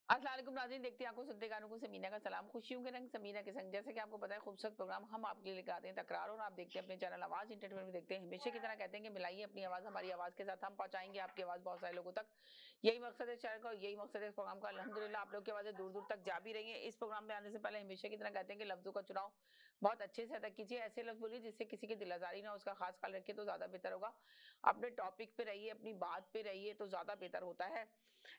अस्सलाम वालेकुम नाज़रीन, देखते हैं आपको सुनते गानों को समीना का सलाम। खुशियों के रंग समीना के संग। जैसे कि आपको पता है खूबसूरत प्रोग्राम हम आपके लिए लेकर आते हैं तकरार, और आप देखते हैं अपने चैनल आवाज़ एंटरटेनमेंट में देखते हैं। हमेशा की तरह कहते हैं कि मिलाइए अपनी आवाज़ हमारी आवाज़ के साथ, हम पहुंचाएंगे आपकी आवाज़ बहुत सारे लोगों तक। यही मकसद है चैनल का और यही मकसद है इस प्रोग्राम का। अल्हम्दुलिल्लाह आप लोग की आवाज़ें दूर दूर तक जा भी रही है। इस प्रोग्राम में आने से पहले हमेशा की तरह कहते हैं कि लफ्जों का चुनाव बहुत अच्छे से अदा कीजिए। ऐसे लफ्ज बोलिए जिससे किसी की दिल आजारी ना हो, उसका खास ख्याल रखिए तो ज्यादा बेहतर होगा। अपने टॉपिक पे रहिए, अपनी बात पे रहिए तो ज्यादा बेहतर होता है।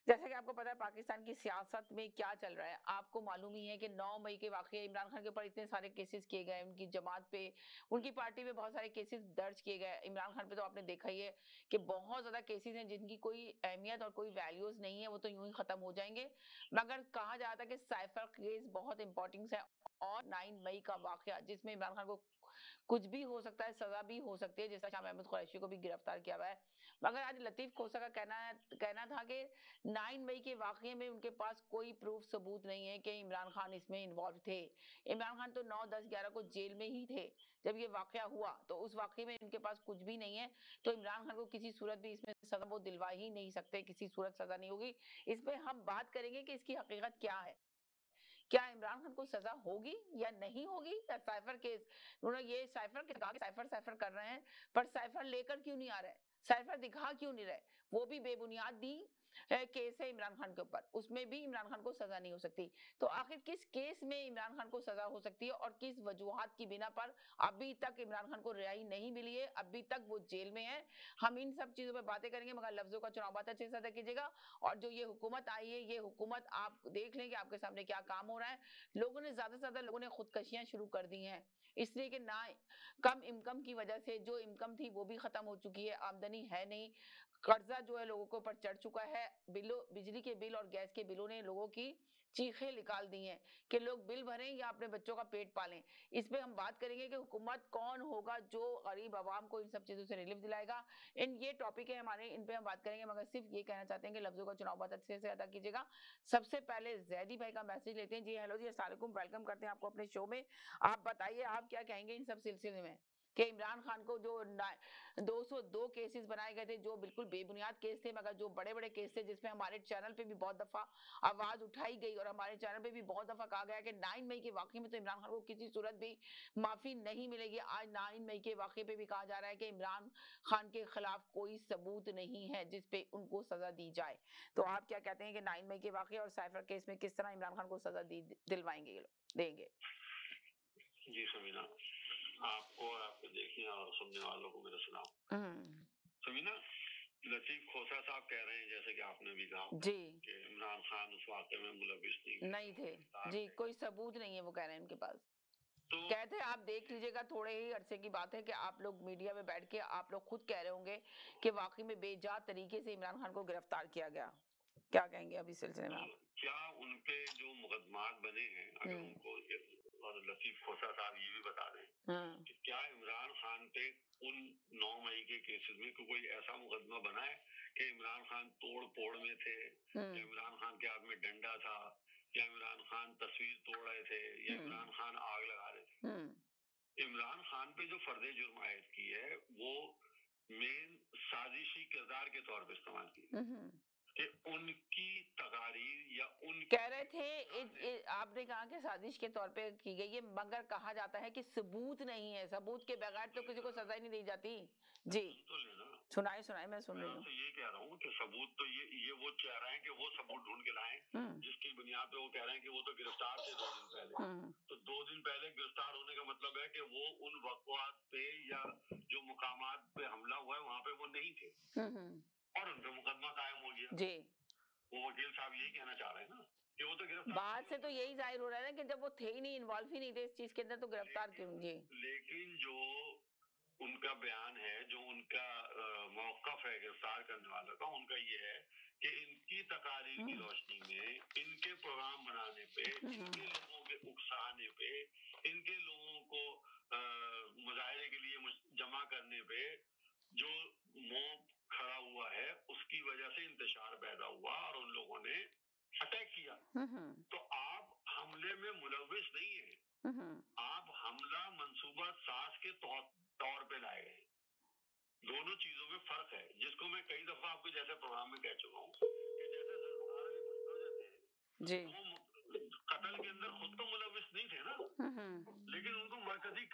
जैसा कि आपको पता है पाकिस्तान की सियासत में क्या चल रहा है, आपको मालूम ही है कि 9 मई के वाकये इमरान खान के ऊपर इतने सारे केसेस किए गए, उनकी जमात पे, उनकी पार्टी में बहुत सारे केसेस दर्ज किए गए। इमरान खान पे तो आपने देखा ही है कि बहुत ज्यादा केसेस हैं जिनकी कोई अहमियत और कोई वैल्यूज नहीं है, वो तो यूं ही खत्म हो जाएंगे। मगर कहा जाता है कि साइफर केस बहुत इंपॉर्टेंट है, और 9 मई का वाकया जिसमें इमरान खान को कुछ भी हो सकता है, सजा भी हो सकती है, जैसा शाह महमूद कुरैशी को भी गिरफ्तार किया हुआ है। मगर आज लतीफ खोसा का कहना था कि 9 मई के वाकये में उनके पास कोई प्रूफ सबूत नहीं है कि इमरान खान इसमें इन्वॉल्व थे। इमरान खान तो 9, 10, 11 को जेल में ही थे जब ये वाकया हुआ, तो उस वाकये में इनके पास कुछ भी नहीं है। तो इमरान खान को किसी सूरत भी इसमें सजा वो दिलवा ही नहीं सकते, किसी सूरत सजा नहीं होगी। इस पे हम बात करेंगे कि इसकी हकीकत क्या है। क्या इमरान खान को सजा होगी या नहीं होगी, या साइफर केस, उन्होंने ये साइफर के कहा कि साइफर साइफर कर रहे हैं, पर साइफर लेकर क्यों नहीं आ रहे, साइफर दिखा क्यों नहीं रहे। वो भी बेबुनियाद दी केस है इमरान खान के ऊपर, उसमें भी इमरान खान को सजा नहीं हो सकती। तो आखिर किस केस में इमरान खान को सजा हो सकती है और किस वजूहात की बिना पर अभी तक इमरान खान को रिहाई नहीं मिली है, अभी तक वो जेल में है। हम इन सब चीजों पर बातें करेंगे, मगर लफ्जों का चुनाव बात अच्छे से अदा कीजिएगा। और जो ये हुकूमत आई है, ये हुकूमत आप देख लें कि आपके सामने क्या काम हो रहा है। लोगों ने ज्यादा से ज्यादा लोगों ने खुदकशियां शुरू कर दी हैं, इसलिए कि ना कम इनकम की वजह से जो इनकम थी वो भी खत्म हो चुकी है, आमदनी है नहीं, कर्जा जो है लोगों के ऊपर चढ़ चुका है। बिलो बिजली के बिल और गैस के बिलों ने लोगों की चीखें निकाल दी हैं कि लोग बिल भरें या अपने बच्चों का पेट पालें। इस पे हम बात करेंगे कि हुकूमत कौन होगा जो गरीब आवाम को इन सब चीजों से रिलीफ दिलाएगा। इन ये टॉपिक है हमारे, इन पे हम बात करेंगे, मगर सिर्फ ये कहना चाहते हैं कि लफ्जों का चुनाव बहुत अच्छे से अदा कीजिएगा। सबसे पहले जैदी भाई का मैसेज लेते हैं। जी हेलो जी, अस्सलाम वालेकुम, वेलकम करते हैं आपको अपने शो में। आप बताइए आप क्या कहेंगे इन सब सिलसिले में कि इमरान खान को जो 202 केसेस बनाए गए थे जो बिल्कुल बेबुनियाद केस थे, मगर जो बड़े बड़े केस थे जिसमें हमारे चैनल पे भी बहुत दफा आवाज उठाई गई और हमारे चैनल पे भी बहुत दफा कहा गया कि 9 मई के वाकये में तो इमरान खान को किसी सूरत भी माफी नहीं मिलेगी। आज 9 मई के वाकये पे भी कहा जा रहा है कि इमरान खान के खिलाफ कोई सबूत नहीं है जिसपे उनको सजा दी जाए। तो आप क्या कहते हैं कि 9 मई के वाकये और साइफर केस में किस तरह इमरान खान को सजा दिलवाएंगे ये लोग, देंगे? जी समीना, आपको और आपके देखने और सुनने वालों को मेरा सलाम। समीना, लतीफ खोसा साहब कह रहे हैं, जैसे कि आपने भी कहा जी कि इमरान खान उस वाक़े में मुलविस नहीं थे। जी, कोई सबूत नहीं है वो कह रहे हैं उनके पास। तो कहते हैं आप देख लीजिएगा, थोड़े ही अरसे की बात है कि आप लोग मीडिया में बैठ के आप लोग खुद कह रहे होंगे कि वाकई में बेजा तरीके से इमरान खान को गिरफ्तार किया गया। क्या कहेंगे अभी इस सिलसिले में आप? क्या उनपे जो मुकदमात बने हैं, अगर उनको और लतीफ खोसा साहब ये भी बता दें कि क्या इमरान खान पे उन 9 मई के केसेस में कोई ऐसा मुकदमा बना है कि इमरान खान तोड़ फोड़ में थे, या इमरान खान के हाथ में डंडा था, या इमरान खान तस्वीर तोड़ रहे थे, या इमरान खान आग लगा रहे थे। इमरान खान पे जो फर्द जुर्म आयद की है वो मेन साजिशी किरदार के तौर पे इस्तेमाल की कि उनकी तकारीर या उन कह रहे थे आपने कहा कि साजिश के तौर पे की गई है, मगर कहा जाता है कि सबूत नहीं है, सबूत के बगैर तो किसी को सजा ही नहीं दी जाती। जी तो लेना, सुनाए सुनाए, मैं सुन रही हूँ। तो ये कह रहा हूँ कि सबूत तो ये वो कह रहे हैं कि वो सबूत ढूंढ के लाएं, जिसकी बुनियाद पे वो कह रहे हैं कि वो तो गिरफ्तार थे 2 दिन पहले। तो 2 दिन पहले गिरफ्तार होने का मतलब है कि वो उन वक़्वात पे या जो मुकामात पे हमला हुआ है वहां पे वो नहीं थे, और उन पे मुकदमा कायम हो गया। जी, वो वकील साहब यही कहना चाह रहे हैं ना कि वो तो गिरफ्तार, बात से तो यही जाहिर हो रहा है ना कि जब वो थे ही नहीं, इन्वॉल्व ही नहीं थे इस चीज के अंदर, तो गिरफ्तार क्यों? जी, लेकिन जो उनका बयान है, जो उनका मौक़िफ़ है गिरफ्तार करने वालों का, उनका ये है कि इनकी तकारीर की रोशनी में, इनके प्रोग्राम बनाने पे, इनके लोगों के उकसाने पे, इनके लोगों को मुजाहरे के लिए जमा करने पे जो मॉब खड़ा हुआ है, उसकी वजह से इंतशार पैदा हुआ और उन लोगों ने अटैक किया। तो आप हमले में मुलविस नहीं है, आप हमला मंसूबा साज के तौर पे लाए गए। दोनों चीजों में फर्क है, जिसको मैं कई दफा आपको जैसे प्रोग्राम में कह चुका हूँ कि जैसे जुल्फ़िकार अली भुट्टो जो थे, जी। वो कत्ल के अंदर खुद तो मुलविस नहीं थे ना, लेकिन उनको मरकजी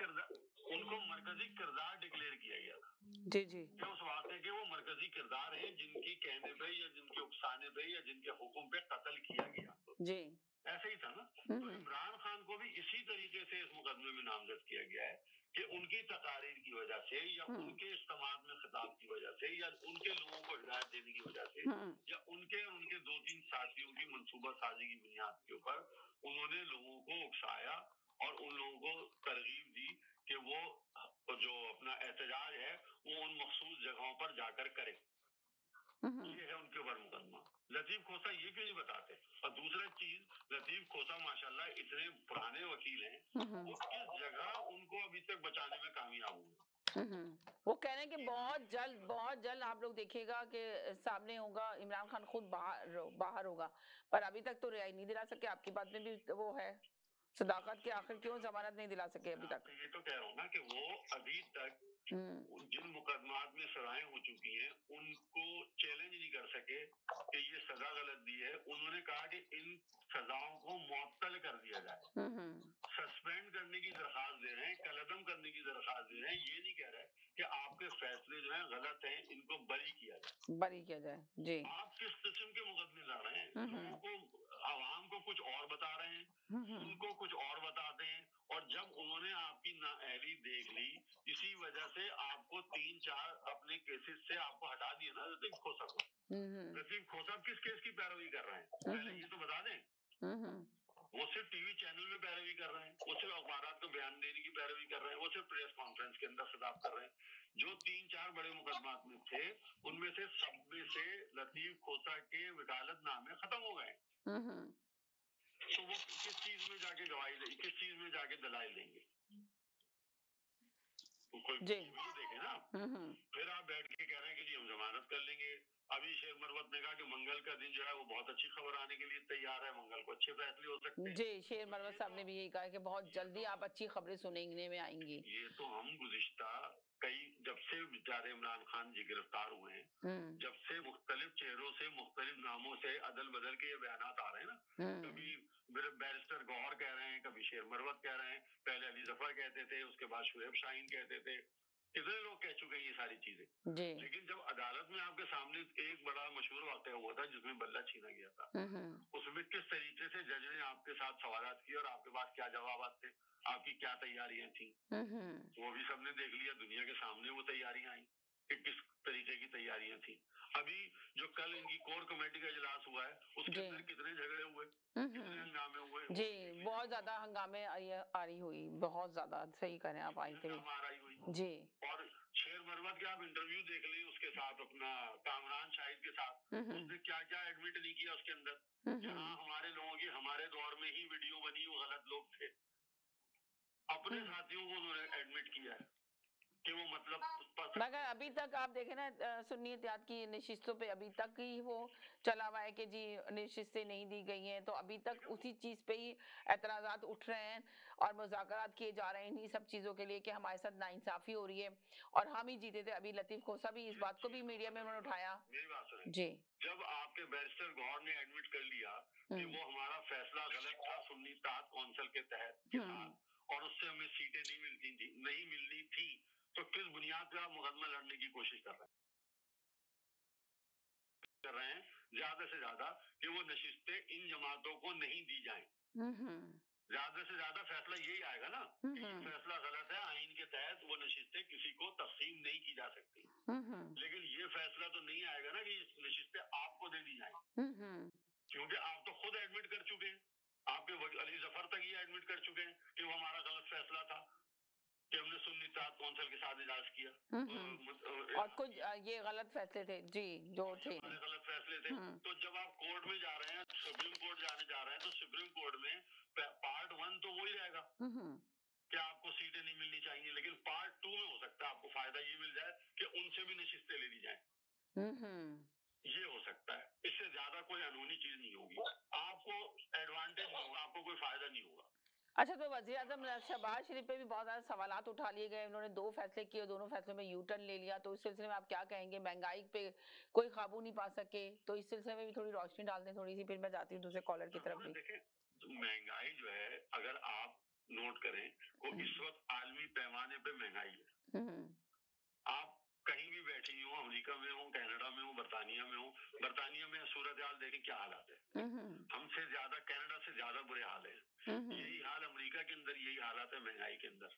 किरदार डिक्लेयर किया गया था। जी जी। कि उस वाक़े के वो मरकजी किरदार हैं जिनकी कहने पे या जिनके उकसाने पे या जिनके हुक्म पे कत्ल किया गया। जी। ऐसे ही था ना। तो इमरान खान को भी इसी तरीके से इस मुकदमे में नामजद किया गया है कि उनकी तकारीर की वजह से या उनके इस्तेमाल में खिताब की वजह से या उनके लोगों को हिदायत देने की वजह से या उनके और उनके 2-3 साथियों की मंसूबा साजी की बुनियाद के ऊपर उन्होंने लोगों को उकसाया और उन लोगों को तरगीब दी कि वो जो अपना एहतजाज है वो उन मखसूस जगहों पर जाकर करें। ये है उनके ऊपर मुकदमा। लतीफ खोसा ये क्यों नहीं बताते? और दूसरा चीज, लतीफ खोसा माशाल्लाह इतने पुराने वकील हैं, वो किस जगह उनको अभी तक बचाने में कामयाब हुए? वो कह रहे हैं कि बहुत जल्द आप लोग देखिएगा कि सामने होगा, इमरान खान खुद बाहर होगा, पर अभी तक तो रिहाई नहीं दिला सके। आपकी बात में भी वो है, सदाकत के आखिर क्यों जमानत नहीं दिला सके अभी तक? ये तो कह रहा हूँ ना कि वो अभी तक जिन मुकदमात में सजाएं हो चुकी हैं उनको चैलेंज नहीं कर सके कि ये सजा गलत दी है। उन्होंने कहा कि इन सजाओं को मुअत्तल कर दिया जाए, सस्पेंड करने की दरखास्त दे रहे हैं, कलअदम करने की दरखास्त दे रहे हैं। ये नहीं कह रहे कि आपके फैसले जो है गलत हैं, इनको बरी किया जाए। जी। आप किस किस्म के मुकदमे लड़ रहे हैं? लोगों को, आवाम को कुछ और बता रहे हैं, उनको कुछ और बताते हैं, और जब उन्होंने आपकी नाअहली देख ली, इसी वजह से आपको 3-4 अपने केसेस से आपको हटा दिया ना लतीफ खोसा को। लतीफ खोसा किस केस की पैरवी कर रहे हैं? पहले ये तो बता दें। वो सिर्फ टीवी चैनल में पैरवी कर रहे हैं, वो सिर्फ अखबारात को बयान देने की पैरवी कर रहे हैं, वो सिर्फ प्रेस कॉन्फ्रेंस के अंदर खिताब कर रहे हैं। जो 3-4 बड़े मुकदमात में थे उनमें से सब में से लतीफ खोसा के वकालतनामे खत्म हो गए। तो वो किस चीज में जाके गवाही देंगे, किस चीज में जाके दलाइल देंगे? कोई भी तो देखे ना। फिर आप बैठ के कह रहे हैं कि जी हम जमानत कर लेंगे। अभी शेर मरवत ने कहा कि मंगल का दिन जो है वो बहुत अच्छी खबर आने के लिए तैयार है, मंगल को अच्छे फैसले हो सकते हैं। जी, शेर मरवत साहब ने भी यही कहा कि बहुत जल्दी आप अच्छी खबरें सुनने में आएंगी। ये तो हम गुज़िश्ता जब से बेचारे इमरान खान जी गिरफ्तार हुए हैं, जब से मुख्तलिफ चेहरों से मुख्तलिफ नामों से अदल बदल के ये बयानात आ रहे हैं ना, कभी बैरिस्टर गौहर कह रहे हैं, कभी शेर मरवत कह रहे हैं, पहले अली जफर कहते थे, उसके बाद शुएब शाहीन कहते थे, कितने लोग कह चुके हैं ये सारी चीजें। लेकिन जब अदालत में आपके सामने एक बड़ा मशहूर वाकया हुआ था जिसमें बल्ला छीना गया था, उसमें किस तरीके से जज ने आपके साथ सवालात किए और आपके पास क्या जवाब थे, आपकी क्या तैयारियां थी, वो भी सबने देख लिया। दुनिया के सामने वो तैयारियां आई कि किस तरीके की तैयारियां थी। अभी जो कल इनकी कोर कमेटी का इजलास हुआ है उसके अंदर कितने झगड़े हुए, कितने हंगामे हुए। जी, बहुत ज्यादा हंगामे आरी हुई, बहुत ज्यादा, सही करें आप, आई थी जी। और शेर मरवत के आप इंटरव्यू देख लें उसके साथ, अपना कामरान शाहिद के साथ, उसने क्या क्या एडमिट नहीं किया उसके अंदर। हाँ, हमारे लोगों की हमारे दौर में ही वीडियो बनी, वो गलत लोग थे। अपने साथियों को उन्होंने एडमिट किया है कि वो मतलब मगर अभी तक आप देखें ना, सुन्नी इत्तेहाद की नशिस्तों पे अभी तक ही वो चला हुआ है कि जी नशिस्तें नहीं दी गई हैं, तो अभी तक उसी चीज पे ही एतराजात उठ रहे हैं और मुज़ाकरात किए जा रहे हैं इन्हीं सब चीजों के लिए कि हमारे साथ नाइंसाफी हो रही है और हम ही जीते थे। अभी लतीफ खोसा भी इस बात को भी मीडिया में उन्होंने उठाया। मेरी बात सुनिए जी। जब आपके बैरिस्टर गौहर ने एडमिट कर लिया कि वो हमारा फैसला गलत था सुन्नी इत्तेहाद कौंसिल के तहत के साथ, और उससे हमें सीटें नहीं मिलनी थी, तो किस बुनियाद पे आप मुकदमा लड़ने की कोशिश कर रहे हैं ज्यादा से ज्यादा कि वो नशिस्तें इन जमातों को नहीं दी जाएं। ज्यादा से ज्यादा फैसला यही आएगा ना कि फैसला गलत है, आइन के तहत वो नशिस्तें किसी को तकसीम नहीं की जा सकती। लेकिन ये फैसला तो नहीं आएगा ना कि नशिस्तें आपको दे दी जाएं, क्योंकि आप तो खुद एडमिट कर चुके हैं, आपके अली जफर तक ये एडमिट कर चुके हैं कि वो हमारा गलत फैसला था कि हमने सुन्नी इत्तेहाद कौंसिल के साथ इजाज किया और कुछ ये गलत फैसले थे जी, जो थे गलत फैसले थे। तो जब आप कोर्ट में जा रहे हैं, सुप्रीम कोर्ट जाने जा रहे हैं, तो सुप्रीम कोर्ट में पार्ट 1 तो वही रहेगा कि आपको सीटें नहीं मिलनी चाहिए, लेकिन पार्ट 2 में हो सकता है आपको फायदा ये मिल जाए कि उनसे भी नशिस्तें ले ली जाए। ये हो सकता है, इससे ज्यादा कोई अनहोनी चीज नहीं होगी, आपको एडवांटेज होगा, आपको कोई फायदा नहीं होगा। अच्छा, तो वज़ीर आज़म शहबाज शरीफ पे भी बहुत ज़्यादा सवालात उठा लिए गए। उन्होंने 2 फैसले किए और दोनों फैसलों में यू टर्न ले लिया। तो इस सिलसिले में आप क्या कहेंगे? महँगाई पे कोई काबू नहीं पा सके, तो इस सिलसिले में भी थोड़ी रोशनी डाल दें थोड़ी-सी, फिर मैं जाती हूँ दूसरे कॉलर की तरफ भी। देखें, तो महंगाई जो है, अगर आप नोट करें, वो इस वक्त आलमी पैमाने पे महंगाई है। आप कहीं भी बैठी हो, अमेरिका में हो, कनाडा में हो, बर्तानिया में हो, बर्तानिया में सूरत हाल देखें क्या हालात है। हमसे ज्यादा कनाडा से ज्यादा बुरे हाल है। यही हाल अमेरिका के अंदर, यही हालात है महंगाई के अंदर।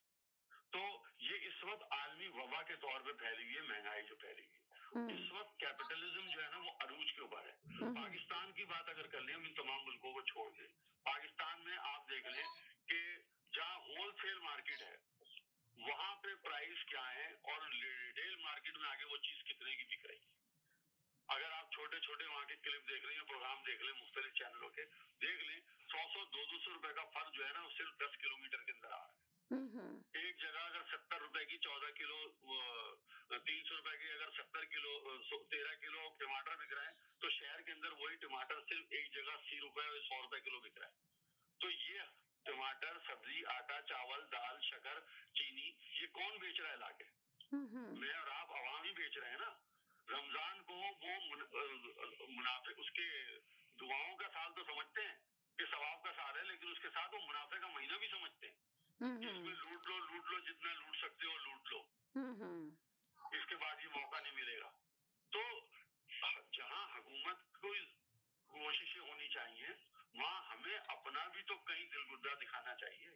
तो ये इस वक्त आलमी वबा के तौर पे फैली हुई है महंगाई जो फैली हुई है। इस वक्त कैपिटलिज्म जो है ना, वो अरूज के ऊपर है। पाकिस्तान की बात अगर कर लें, हम इन तमाम मुल्कों को छोड़ दें, पाकिस्तान में आप देख लें कि जहाँ होलसेल मार्केट है वहां पे प्राइस क्या है और रिटेल मार्केट में आगे वो चीज कितने की बिक रही है। अगर आप छोटे छोटे वहां के क्लिप देख लें, प्रोग्राम देख लें मुख्तलिफ चैनलों के, देख लें 100-200 रुपए का फर्क जो है ना, वो सिर्फ 10 किलोमीटर के अंदर आ रहा है। एक जगह अगर 70 रुपए की 14 किलो, 300 रुपए की अगर 70 किलो 13 किलो टमाटर बिक रहा है, तो शहर के अंदर वही टमाटर सिर्फ एक जगह 80 रुपए और 100 रुपए किलो बिक रहा है। तो ये टमाटर, सब्जी, आटा, चावल, दाल, शक्कर, चीनी, ये कौन बेच रहा है लाके? मैं और आप अवाम ही बेच रहे हैं ना। रमजान को वो मुनाफे, उसके दुआओं का साल तो समझते हैं कि सवाब का साल है, लेकिन उसके साथ वो मुनाफे का महीना भी समझते हैं। इसमें लूट लो, जितना लूट सकते हो लूट लो, इसके बाद ये मौका नहीं मिलेगा। तो जहां हुकूमत को कोशिशें होनी चाहिए, वहाँ हमें अपना भी तो कहीं दिलगुर्दा दिखाना चाहिए।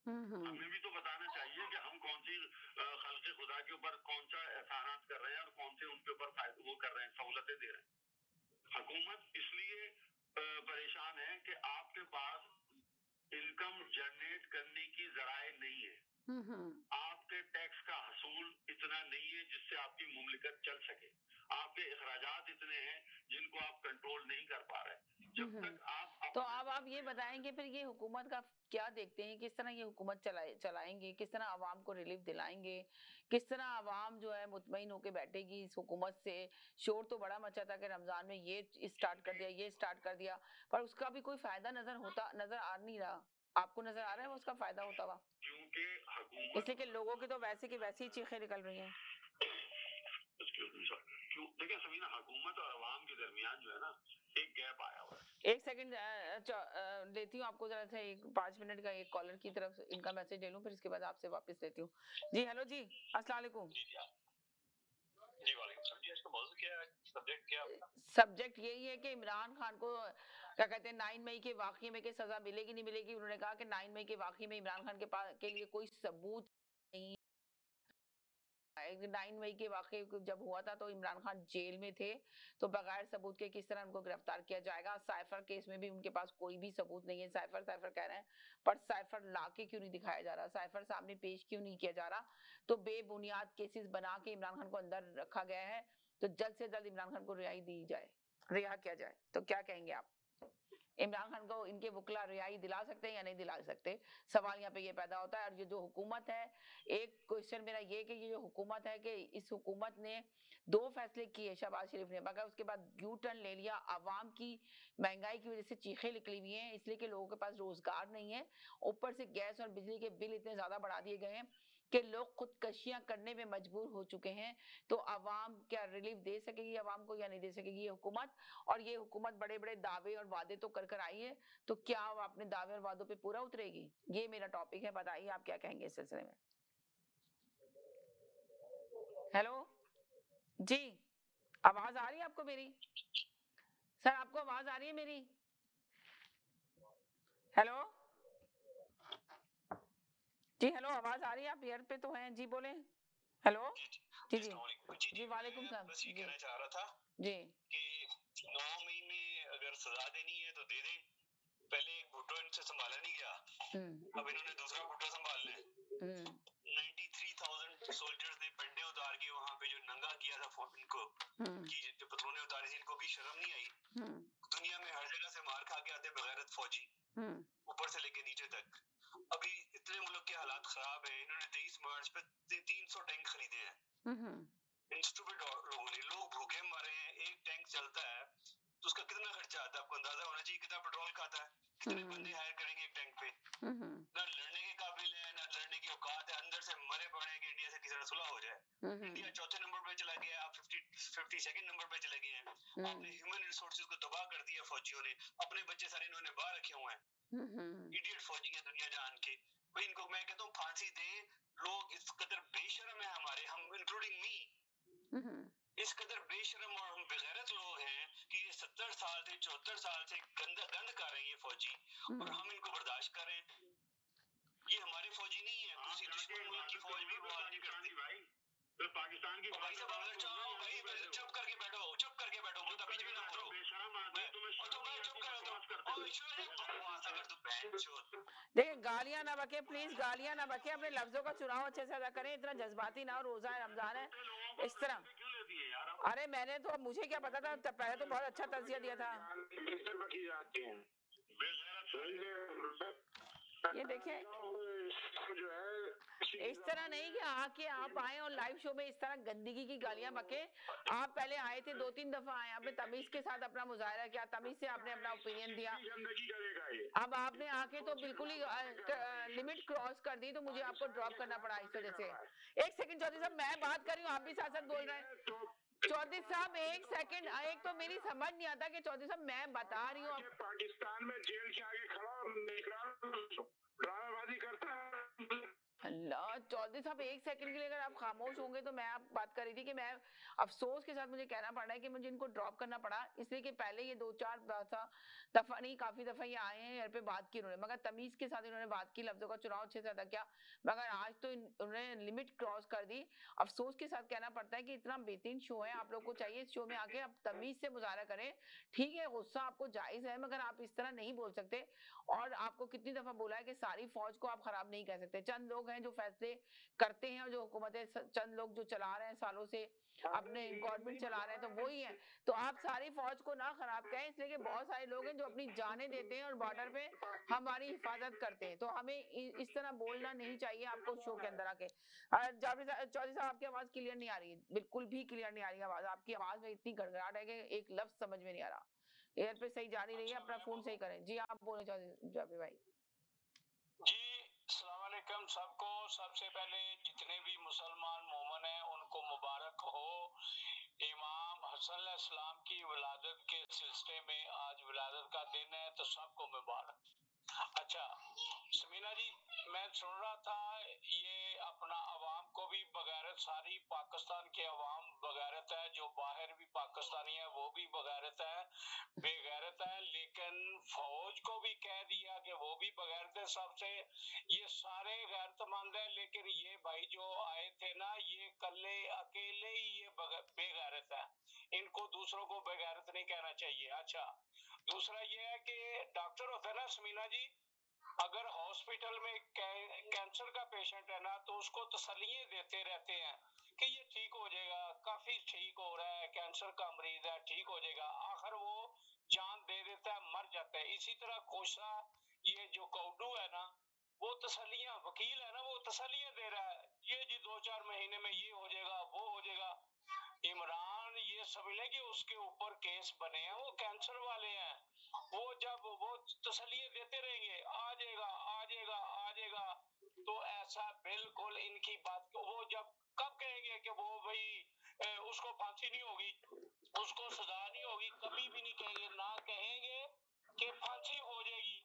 हमें भी तो बताना चाहिए कि हम कौन सी खल्क़े खुदा के ऊपर कौन सा एहसानात कर रहे हैं और कौन से उनके ऊपर वो कर रहे हैं, सहूलतें दे रहे हैं। हुकूमत इसलिए परेशान है कि आपके पास इनकम जनरेट करने की जराए नहीं है। आपके टैक्स का हसूल इतना नहीं है जिससे आपकी मुमलिकत चल सके। आपके अखराजात इतने हैं जिनको आप कंट्रोल नहीं कर पा रहे। जब तक आप तो अब आप ये बताएंगे फिर ये हुकूमत का क्या देखते हैं, किस तरह ये हुकूमत चलाएंगे, किस तरह आवाम को रिलीफ दिलाएंगे, किस तरह आवाम जो है मुतमईन होकर बैठेगी इस हुकूमत से? शोर तो बड़ा मचा था कि रमजान में ये स्टार्ट कर दिया, ये स्टार्ट कर दिया, पर उसका भी कोई फायदा नजर आ नहीं रहा। आपको नजर आ रहा है उसका फायदा होता हुआ? क्योंकि इसलिए कि लोगों की तो वैसे की वैसी ही चीखें निकल रही हैं। देखिए समीना, हुकूमत और अवाम के दरमियान जो है ना, एक गैप आया हुआ है। एक सेकंड लेती हूँ आपको, जरा सा एक 5 मिनट का एक कॉलर की तरफ इनका मैसेज ले लूं, फिर इसके बाद आपसे वापस लेती हूँ। जी हेलो जी, अस्सलाम वालेकुम। जी वालेकुम सलाम जी। इसका मौजू क्या है, सब्जेक्ट क्या है? सब्जेक्ट यही है कि इमरान खान को क्या कहते हैं 9 मई के वाकये में के सजा मिलेगी नहीं मिलेगी। उन्होंने कहा कि 9 मई के वाकये में इमरान खान के लिए कोई सबूत नहीं। 9 मई के वाकये जब हुआ था तो इमरान खान जेल में थे, तो बगैर सबूत के किस तरह उनको गिरफ्तार किया जाएगा? साइफर केस में भी उनके पास कोई भी सबूत नहीं है। साइफर साइफर कह रहे हैं, पर साइफर लाके क्यों नहीं दिखाया जा रहा? साइफर सामने पेश क्यों नहीं किया जा रहा? तो बेबुनियाद केसेस बना के इमरान खान को अंदर रखा गया है। तो जल्द से जल्द इमरान खान को रिहाई दी जाए, रिहा किया जाए। तो क्या कहेंगे आप? इमरान खान को इनके वकला रिहाई दिला सकते हैं या नहीं दिला सकते? सवाल यहाँ पे ये पैदा होता है। और ये जो हुकूमत है, एक क्वेश्चन मेरा ये कि ये जो हुकूमत है कि इस हुकूमत ने 2 फैसले किए शहबाज शरीफ ने, मगर उसके बाद यू टर्न ले लिया। आवाम की महंगाई की वजह से चीखें निकली हुई हैं, इसलिए कि लोगों के पास रोजगार नहीं है। ऊपर से गैस और बिजली के बिल इतने ज्यादा बढ़ा दिए गए हैं कि लोग खुदकशियां करने में मजबूर हो चुके हैं। तो आवाम क्या रिलीफ दे सकेगी आवाम को या नहीं दे सकेगी ये हुकूमत? और ये हुकूमत बड़े बड़े दावे और वादे तो कर कर आई है, तो क्या वो अपने दावे और वादों पे पूरा उतरेगी? ये मेरा टॉपिक है, बताइए आप क्या कहेंगे इस सिलसिले में। हेलो जी, आवाज आ रही है आपको मेरी? सर आपको आवाज आ रही है मेरी? हेलो जी, हेलो आवाज आ रही है? आप एयर पे तो हैं जी, बोले। हेलो जी जी जी वालेकुम सलाम। बस ये कहना चाह रहा था जी कि 9 मई में अगर सजा देनी है तो दे दें। पहले एक भुट्टो इनसे संभाला नहीं गया, अब इन्होंने दूसरा भुट्टो संभालना है। 93,000 सोल्जर्स ने पंडे उतार के वहां पे जो नंगा किया था इनको, कि जो पतलूने उतारी थी, इनको भी शर्म नहीं आई। दुनिया में हर जगह से मार खा के आते बगैरत फौजी, ऊपर से लेके नीचे तक। अभी इतने मुल्क के हालात खराब है, इन्होंने 23 मार्च पे 300 टैंक खरीदे हैं। इंस्ट्रूमेंट लोगों ने, लोग भूखे मरे हैं। एक टैंक चलता है तो उसका कितना खर्चा आता है? आपको अंदाजा होना चाहिए कितना पेट्रोल खाता है, कितने बंदे हायर करेंगे एक टैंक पे। ना 52nd नंबर पे चले गए हैं। आपने ह्यूमन रिसोर्सेज को तबाह कर दिया फौजियों ने, अपने बच्चे सारे इन्होंने बाहर रखे हुए हैं। इडियट फौजी है दुनिया जान के। भाई इनको मैं कहता हूँ फांसी दे। लोग इस कदर बेशरम है हमारे, हम इंक्लूडिंग मी, इस कदर बेशरम और हम बेगैरत लोग हैं कि ये 70 साल से 74 साल से गंद कर रहे हैं ये फौजी, और हम इनको बर्दाश्त कर रहे हैं। ये हमारे फौजी नहीं है, दूसरी दुश्मन मुल्क की फौज भी बात नहीं करती भाई। तो पाकिस्तान की भाई साहब अगर चाहो भाई चुप करके बैठो, चुप करके बैठो, मुद्दा बीच में ना बोलो। बेशरम आदमी तुम्हें चुप करो तुम। देखिए गालियां ना बके प्लीज, गालियां ना बके, अपने लफ्जों का चुनाव अच्छे से अदा करें, इतना जज्बाती ना हो, रोजा है रमजान है इस तरह। अरे मैंने तो, मुझे क्या पता था, पहले तो बहुत अच्छा तज़किया दिया था। ये देखें जो है इस तरह नहीं कि आके आप आए और लाइव शो में इस तरह गंदगी की गालियां बके। आप पहले आए थे, 2-3 दफा आए, आपने तमीज के साथ अपना मुजाहरा किया, तमीज से आपने अपना ओपिनियन दिया। अब आपने आके तो बिल्कुल ही लिमिट क्रॉस कर दी, तो मुझे आपको ड्रॉप करना पड़ा इस वजह से। एक सेकंड चौधरी साहब, मैं बात कर रही हूँ, आप भी साथ साथ बोल रहे हैं। चौधरी साहब एक सेकंड, एक तो मेरी समझ नहीं आता कि चौधरी साहब मैं बता रही हूँ पाकिस्तान में जेल के आगे खड़ा और ड्रामाबाजी करता है। अल्लाह, चौधरी साहब एक सेकंड के लिए अगर आप खामोश होंगे तो मैं आप बात कर रही थी कि मैं अफसोस के साथ मुझे कहना पड़ रहा है कि मुझे इनको ड्रॉप करना पड़ा, इसलिए कि पहले ये 2-4 दफा नहीं काफी दफा ये आए हैं, यहाँ पे बात की उन्होंने, मगर तमीज के साथ इन्होंने बात की, लफ्जों का चुनाव अच्छे से अदा किया, मगर आज तो उन्होंने लिमिट क्रॉस कर दी। अफसोस के साथ कहना पड़ता है कि इतना बेहतरीन शो है, आप लोग को चाहिए इस शो में आके आप तमीज से मुजाहरा करें। ठीक है, गुस्सा आपको जायज है, मगर आप इस तरह नहीं बोल सकते। और आपको कितनी दफा बोला है कि सारी फौज को आप खराब नहीं कह सकते, चंद लोग हैं जो फैसले करते हैं, और जो हुकूमतें, चंद लोग जो चला रहे हैं सालों से अपने गवर्नमेंट चला रहे हैं, तो वही है। तो आप सारी फौज को ना खराब कहें, इसलिए कि बहुत सारे लोग हैं जो अपनी जानें देते हैं और बॉर्डर पे हमारी हिफाजत करते हैं, तो हमें इस तरह बोलना नहीं चाहिए आपको शो के अंदर आके। चौधरी साहब आपकी आवाज क्लियर नहीं आ रही है, बिल्कुल भी क्लियर नहीं आ रही आवाज आपकी, आवाज में इतनी गड़गड़ाहट है कि एक लफ्ज समझ में नहीं आ रहा, एयर पे सही जा नहीं रही है, अपना फोन सही करें। जी आप बोले चौधरी भाई। जी अस्सलाम वालेकुम सबको। सबसे पहले जितने भी मुसलमान मोमन हैं उनको मुबारक हो। इमाम हसन अलैहिस्सलाम की विलादत के सिलसिले में आज विलादत का दिन है, तो सबको मुबारक। अच्छा समीना जी, मैं सुन रहा था ये अपना अवाम को भी बगैरत, सारी पाकिस्तान के अवाम बगैरत है, जो बाहर भी पाकिस्तानी है वो भी बगैरत है, बेगैरत है, लेकिन फौज को भी कह दिया कि वो भी बगैरत है सबसे। ये सारे गैरतमंद है, लेकिन ये भाई जो आए थे ना, ये कल्ले अकेले ही ये बेगैरत है, इनको दूसरों को बेगैरत नहीं कहना चाहिए। अच्छा दूसरा ये है कि डॉक्टर होता है ना समीना जी, अगर हॉस्पिटल में कैंसर का पेशेंट है ना, तो उसको तसल्लियां देते रहते हैं कि ये ठीक हो जाएगा, काफी ठीक हो रहा है, कैंसर का मरीज है, ठीक हो जाएगा, आखिर वो जान दे देता है, मर जाता है। इसी तरह कोशा, ये जो कौडू है ना, वो तसल्लियां, वकील है ना, वो तसल्लियां दे रहा है, ये जी 2-4 महीने में ये हो जाएगा, वो हो जाएगा। इमरान ये समझ ले कि उसके ऊपर केस बने हैं, वो कैंसर वाले हैं, वो जब वो तसल्ली देते रहेंगे आ जाएगा आ जाएगा आ जाएगा, तो ऐसा बिल्कुल इनकी बात को वो जब कब कहेंगे कि वो भाई उसको फांसी नहीं होगी, उसको सजा नहीं होगी, कभी भी नहीं कहेंगे, ना कहेंगे कि फांसी हो जाएगी,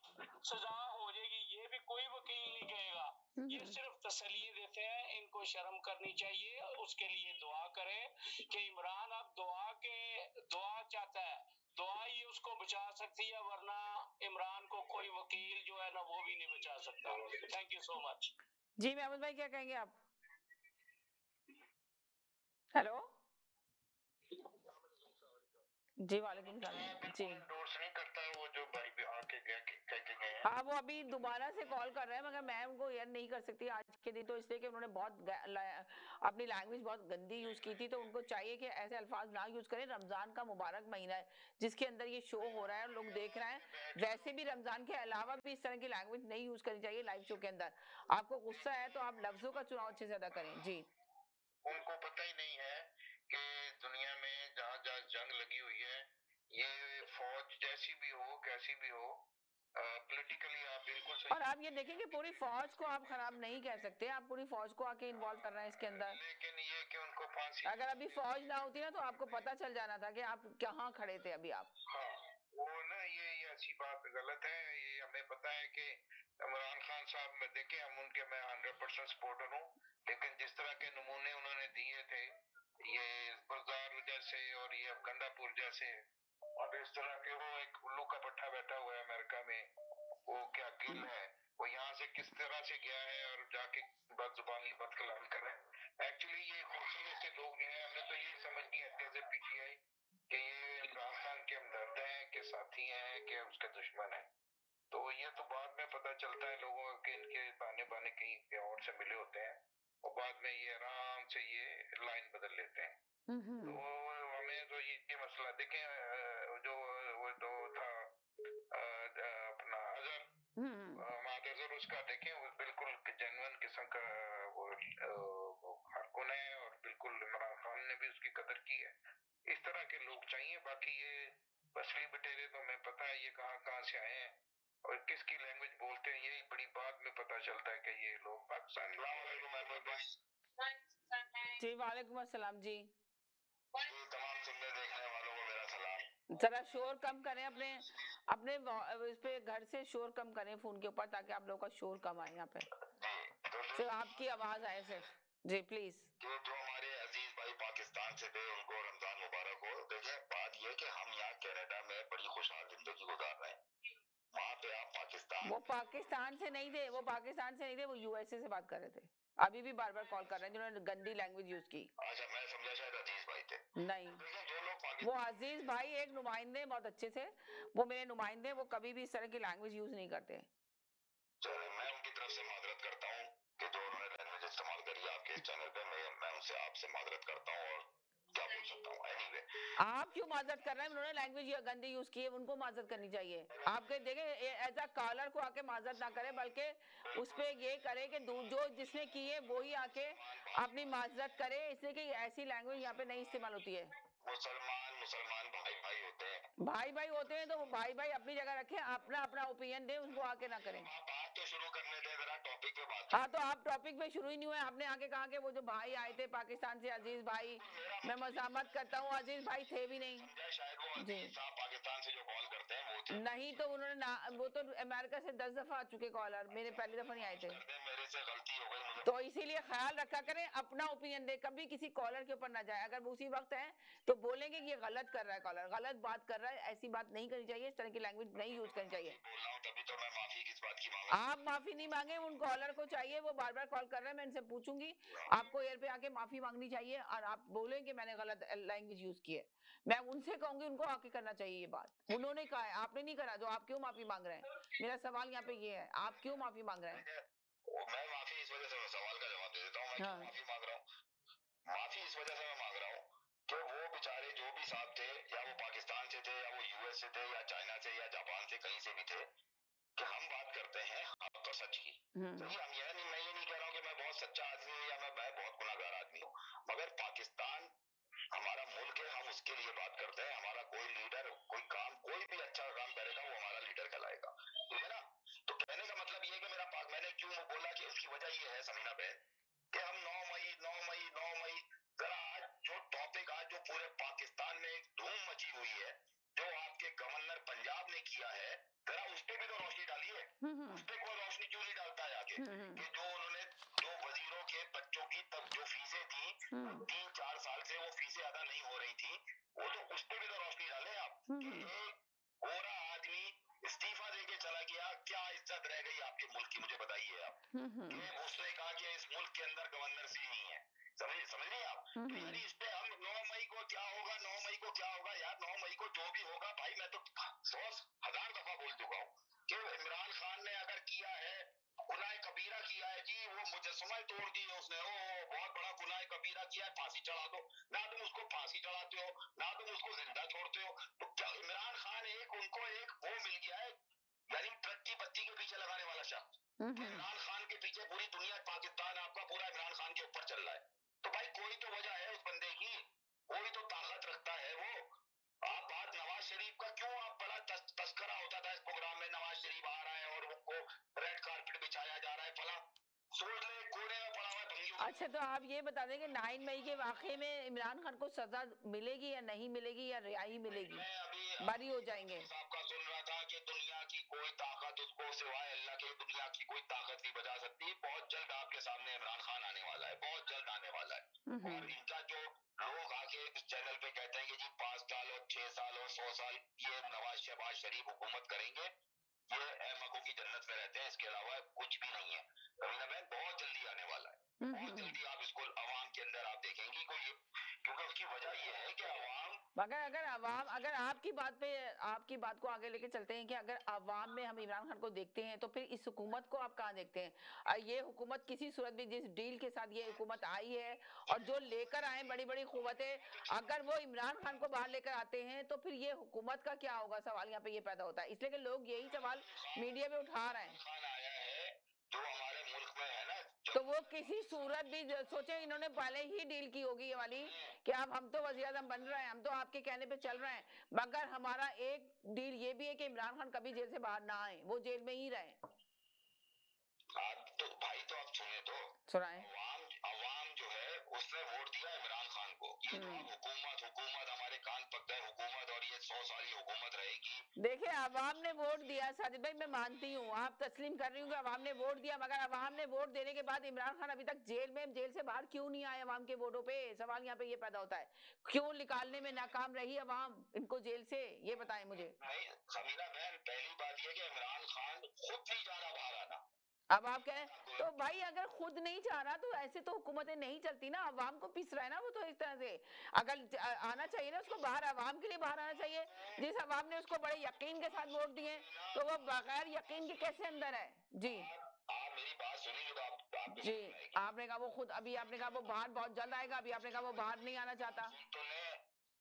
सजा हो जाएगी, ये भी कोई वकील नहीं कहेगा, ये सिर्फ तसल्ली देते हैं। इनको शर्म करनी चाहिए, उसके लिए दुआ करें कि इमरान अब दुआ चाहता है, दुआ ही उसको बचा सकती है, वरना इमरान को कोई वकील जो है ना वो भी नहीं बचा सकता। Thank you so much. जी महमूद भाई क्या कहेंगे आप? हेलो जी वालेकुम सलाम जी। दोस्त नहीं करता है वो जो भाई भी आके गए। हाँ वो अभी दोबारा से कॉल कर रहे हैं, मगर मैं उनको यार नहीं कर सकती आज के दिन, तो इसलिए कि उन्होंने बहुत अपनी लैंग्वेज बहुत गंदी यूज की थी, तो उनको चाहिए कि ऐसे अल्फाज ना यूज करें। रमजान का मुबारक महीना है जिसके अंदर ये शो हो रहा है और लोग देख रहे हैं, वैसे भी रमजान के अलावा भी इस तरह की लैंग्वेज नहीं यूज करनी चाहिए लाइव शो के अंदर। आपको गुस्सा है तो आप लफ्जों का चुनाव अच्छे से अदा करें। जी उनको पता ही नहीं है कि दुनिया में जहाँ जहाँ जंग लगी हुई है, ये फौज जैसी भी हो कैसी भी हो, पॉलिटिकली आप बिल्कुल और सही। आप ये देखेंगे पूरी फौज को आप खराब नहीं कह सकते, आप पूरी फौज को आके इन्वॉल्व कर रहे हैं इसके अंदर। लेकिन ये कि उनको फांसी, अगर अभी फौज ना होती ना तो आपको पता चल जाना था कि आप कहाँ खड़े थे अभी आप। हाँ वो ना ये अच्छी बात गलत है। ये हमें पता है कि इमरान खान साहब में देखे हम उनके, मैं 100% सपोर्टर हूँ, लेकिन जिस तरह के नमूने उन्होंने दिए थे ये बाजार जैसे और ये गंडापुर जैसे, और इस तरह के वो एक उल्लू का पट्टा बैठा हुआ है अमेरिका में, वो क्या गिल है, वो यहाँ से किस तरह से गया है और जाके बदजुबानी बद कलामी कर रहे हैं। एक्चुअली ये खूबसूरत से लोग हैं, हमें तो ये समझ नहीं आती है पीटीआई कि ये इमरान खान के हमदर्द हैं कि साथी हैं कि उसके दुश्मन हैं। तो ये तो बाद में पता चलता है लोगों के, इनके ताने बाने कहीं और से मिले होते हैं और बाद में ये आराम से ये लाइन बदल लेते हैं। तो हमें तो ये मसला देखें, जो वो तो था अपना अजहर मातजर, उसका देखें वो बिल्कुल जेन्युइन किस्म का वो कारकुन है और बिल्कुल इमरान खान ने भी उसकी कदर की है। इस तरह के लोग चाहिए। बाकी ये असली बटेरे तो हमें पता है ये कहाँ कहाँ से आए हैं और किसकी लैंग्वेज बोलते हैं, यही बड़ी बाद में पता चलता है कि ये लोग पाकिस्तान। जी वालेकुम अस्सलाम जी। तमाम सुनने देखने वालों को मेरा सलाम। जरा शोर कम करें, अपने अपने इस पे घर से शोर कम करें फोन के ऊपर, ताकि आप लोगों का शोर कम आए यहाँ पे, सिर्फ आपकी आवाज आए सिर्फ। जी प्लीज। जो हमारे अजीज भाई पाकिस्तान से थे उनको रमजान मुबारक हो। देखिए बात ये कि हम यहाँ कनाडा में बड़ी खुशहाल जिंदगी गुजार रहे हैं, वहाँ पे आप पाकिस्तान, वो पाकिस्तान से नहीं थे, वो पाकिस्तान से नहीं थे, वो यूएसए से बात कर रहे थे। अभी भी बार बार कॉल कर रहे हैं जिन्होंने गंदी लैंग्वेज यूज की। अच्छा मैं समझा शायद अजीज भाई थे। नहीं, जो लोग वो अजीज भाई एक नुमाइंदे बहुत अच्छे थे, वो मेरे नुमाइंदे, वो कभी भी इस तरह की लैंग्वेज यूज नहीं करते। मैं उनकी तरफ से माजरत करता हूँ कि जो उन्होंने लैंग्वेज इस्तेमाल करी आपके इस चैनल पे, मैं उनसे आपसे माजरत करता हूँ और क्या बोल सकता हूँ। एनीवे आप क्यों माजरत कर रहे हैं? उन्होंने लैंग्वेज गंदी यूज की है, उनको माजरत करनी चाहिए। आपके देखे एज अ कॉलर को आके माजरत ना करे, बल्कि उस पे ये करे कि जो जिसने की है वो ही आके अपनी माजरत करे, इसलिए कि ऐसी लैंग्वेज यहाँ पे नहीं इस्तेमाल होती है। मुसलमान भाई भाई होते हैं, भाई भाई होते हैं तो भाई भाई अपनी जगह रखें, अपना अपना ओपिनियन दे, उसको आके ना करें। बात तो शुरू करने दे जरा, टॉपिक पे बात। हाँ तो आप टॉपिक पे शुरू ही नहीं हुए, आपने आके कहा कि वो जो भाई आए थे पाकिस्तान से अजीज भाई, मैं मजामत करता हूँ, अजीज भाई थे भी नहीं। शायद वो जी पाकिस्तान से जो कॉल करते हैं वो थे। नहीं, तो उन्होंने वो तो अमेरिका से 10 दफा आ चुके कॉलर, मेरे पहली दफा नहीं आए थे। मेरे से गलती हो गई, तो इसीलिए ख्याल रखा करें, अपना ओपिनियन दे, कभी किसी कॉलर के ऊपर ना जाए। अगर वो उसी वक्त है तो बोलेंगे कि ये गलत कर रहा है, कॉलर गलत बात कर रहा है, ऐसी बात नहीं करनी चाहिए, इस तरह की लैंग्वेज नहीं यूज करनी चाहिए। बोल रहा हूँ तभी तो मैं माफी किस बात की मांग। आप माफी नहीं मांगे, उन कॉलर को चाहिए, वो बार बार कॉल कर रहे हैं, मैं इनसे पूछूंगी, आपको एयर पे आके माफी मांगनी चाहिए और आप बोले कि मैंने गलत लैंग्वेज यूज की है। मैं उनसे कहूंगी, उनको आके करना चाहिए ये बात। उन्होंने कहा है, आपने नहीं करा, जो आप क्यों माफी मांग रहे हैं? मेरा सवाल यहाँ पे ये है, आप क्यों माफी मांग रहे हैं? मैं माफी इस वजह से, सवाल का जवाब दे देता हूँ, मैं माफी मांग रहा हूँ। माफी इस वजह से मैं मांग रहा हूँ कि वो बेचारे जो भी साथ थे, या वो पाकिस्तान से थे, या वो यूएस से थे, या चाइना से, या जापान से, कहीं से भी थे, कि हम बात करते हैं हक तो सच की। सही, हम यह नहीं, मैं ये नहीं कह रहा हूँ कि मैं बहुत सच्चा आदमी हूँ या मैं बहुत गुनाहगार आदमी हूँ, मगर पाकिस्तान हमारा मुल्क है, हम उसके लिए बात करते हैं। हमारा कोई लीडर कोई काम, कोई भी अच्छा काम करेगा वो हमारा लीडर कहलाएगा, ठीक है ना। तो कहने का मतलब ये कि मैंने क्यों बोला कि इसकी वजह ये है समीना बहन कि हम 9 मई जरा आज जो टॉपिक, आज जो पूरे पाकिस्तान में एक धूम मची हुई है, जो आपके गवर्नर पंजाब ने किया है, जरा उस पर भी तो रोशनी डालिए। उस पर कोई रोशनी क्यों नहीं डालता है आगे कि जो उन्होंने दो वजीरों के बच्चों की तब जो फीसें थी 3-4 साल से वो फीसें अदा नहीं हो रही थी, वो तो उस पर भी तो रोशनी डाले आप। एक गोरा आदमी इस्तीफा देके चला गया, क्या इज्जत रह गई आपके मुल्क की, मुझे बताइए आप। उसने कहा कि इस मुल्क के अंदर गवर्नर सी नहीं है, समझ रही आप। तो यानी इस पे हम 9 मई को क्या होगा, 9 मई को क्या होगा यार, 9 मई को जो भी होगा भाई, मैं तो 100,000 दफा बोल चुका हूँ कि इमरान खान ने अगर किया है गुनाह कबीरा किया है जी, वो मुजस्समा तोड़ दी है उसने, वो बहुत बड़ा गुनाह कबीरा किया है, फांसी चढ़ा दो। ना तुम उसको फांसी चढ़ाते हो, ना तुम उसको जिंदा छोड़ते हो, तो क्या इमरान खान उनको एक वो मिल गया है, यानी ट्रक बत्ती के पीछे लगाने वाला शख्स। इमरान खान के पीछे पूरी दुनिया, पाकिस्तान आपका पूरा इमरान खान के ऊपर चल रहा है। तो भाई कोई तो वजह है उस बंदे की, कोई तो ताकत रखता है वो। आप बात नवाज शरीफ का क्यों, आप बड़ा तस्करा होता था इस प्रोग्राम में, नवाज शरीफ अच्छा, तो आप ये बता दें कि 9 मई के वाकये में इमरान खान को सजा मिलेगी या नहीं मिलेगी, या रिहाई मिलेगी, मैं अभी बरी हो जाएंगे? साहब का सुन रहा था कि दुनिया की कोई ताकत उसको सिवाय अल्लाह के, दुनिया की कोई ताकत नहीं बचा सकती। बहुत जल्द आपके सामने इमरान खान आने वाला है, बहुत जल्द आने वाला है। और इनका जो लोग आके इस चैनल पे कहते हैं कि जी 5 साल और 6 साल और 100 साल ये नवाज शहबाज शरीफ हुकूमत करेंगे, ये अहमकों की जन्नत में रहते हैं, इसके अलावा कुछ भी नहीं है। रवीना बहन, बहुत जल्दी आने वाला है, बहुत जल्दी आप इसको अवाम के अंदर आप देखेंगी कोई, क्योंकि उसकी वजह ये है कि अवाम, अगर आपकी बात को आगे लेके चलते हैं कि अगर अवाम में हम इमरान खान को देखते हैं, तो फिर इस हुकूमत को आप कहाँ देखते हैं? ये हुकूमत किसी सूरत में, जिस डील के साथ ये हुकूमत आई है और जो लेकर आए बड़ी बड़ी कुव्वतें, अगर वो इमरान खान को बाहर लेकर आते हैं तो फिर ये हुकूमत का क्या होगा? सवाल यहाँ पे ये पैदा होता है, इसलिए कि लोग यही सवाल मीडिया में उठा रहे हैं। खान आया है जो हमारे मुल्क में है ना, तो वो किसी सूरत भी सोचे, इन्होंने पहले ही डील की होगी ये वाली कि अब हम तो वज़ीर-ए-आज़म बन रहे हैं, हम तो आपके कहने पे चल रहे हैं, मगर हमारा एक डील ये भी है कि इमरान खान कभी जेल से बाहर ना आए, वो जेल में ही रहे। तो भाई, तो आप सुने तो, सुनाए। अवाम जो है उसने वोट दिया इमरान खान को। ये जो अब हुकूमत हमारे कान पक गए, हुकूमत, और ये 100 साल की हुकूमत रहेगी। देखिए, अवाम ने वोट दिया साजिद भाई, मैं मानती हूँ, आप तस्लीम कर रही हूँ कि अवाम ने वोट दिया, मगर अवाम ने वोट देने के बाद इमरान खान अभी तक जेल से बाहर क्यों नहीं आए? अवाम के वोटों पे सवाल यहाँ पे ये पैदा होता है, क्यों निकालने में नाकाम रही अवाम इनको जेल से, ये बताएं मुझे। नहीं समीना बहन, पहली बात ये कि इमरान खान खुद नहीं जा रहा बाहर आना। अब आप कहें तो भाई, अगर खुद नहीं चाह रहा तो ऐसे तो हुकूमतें नहीं चलती ना, अवाम को पिस रहा है ना वो, तो इस तरह से अगर आना चाहिए ना उसको बाहर, अवाम के लिए बाहर आना चाहिए। जिस अवाम ने उसको बड़े यकीन के साथ वोट दिए, तो वो बगैर यकीन के कैसे अंदर है? जी, आप मेरी बात सुनिए तो आप जी, आपने कहा वो खुद, अभी आपने कहा वो बाहर बहुत जल्द आएगा, अभी आपने कहा वो बाहर नहीं आना चाहता। तो मैं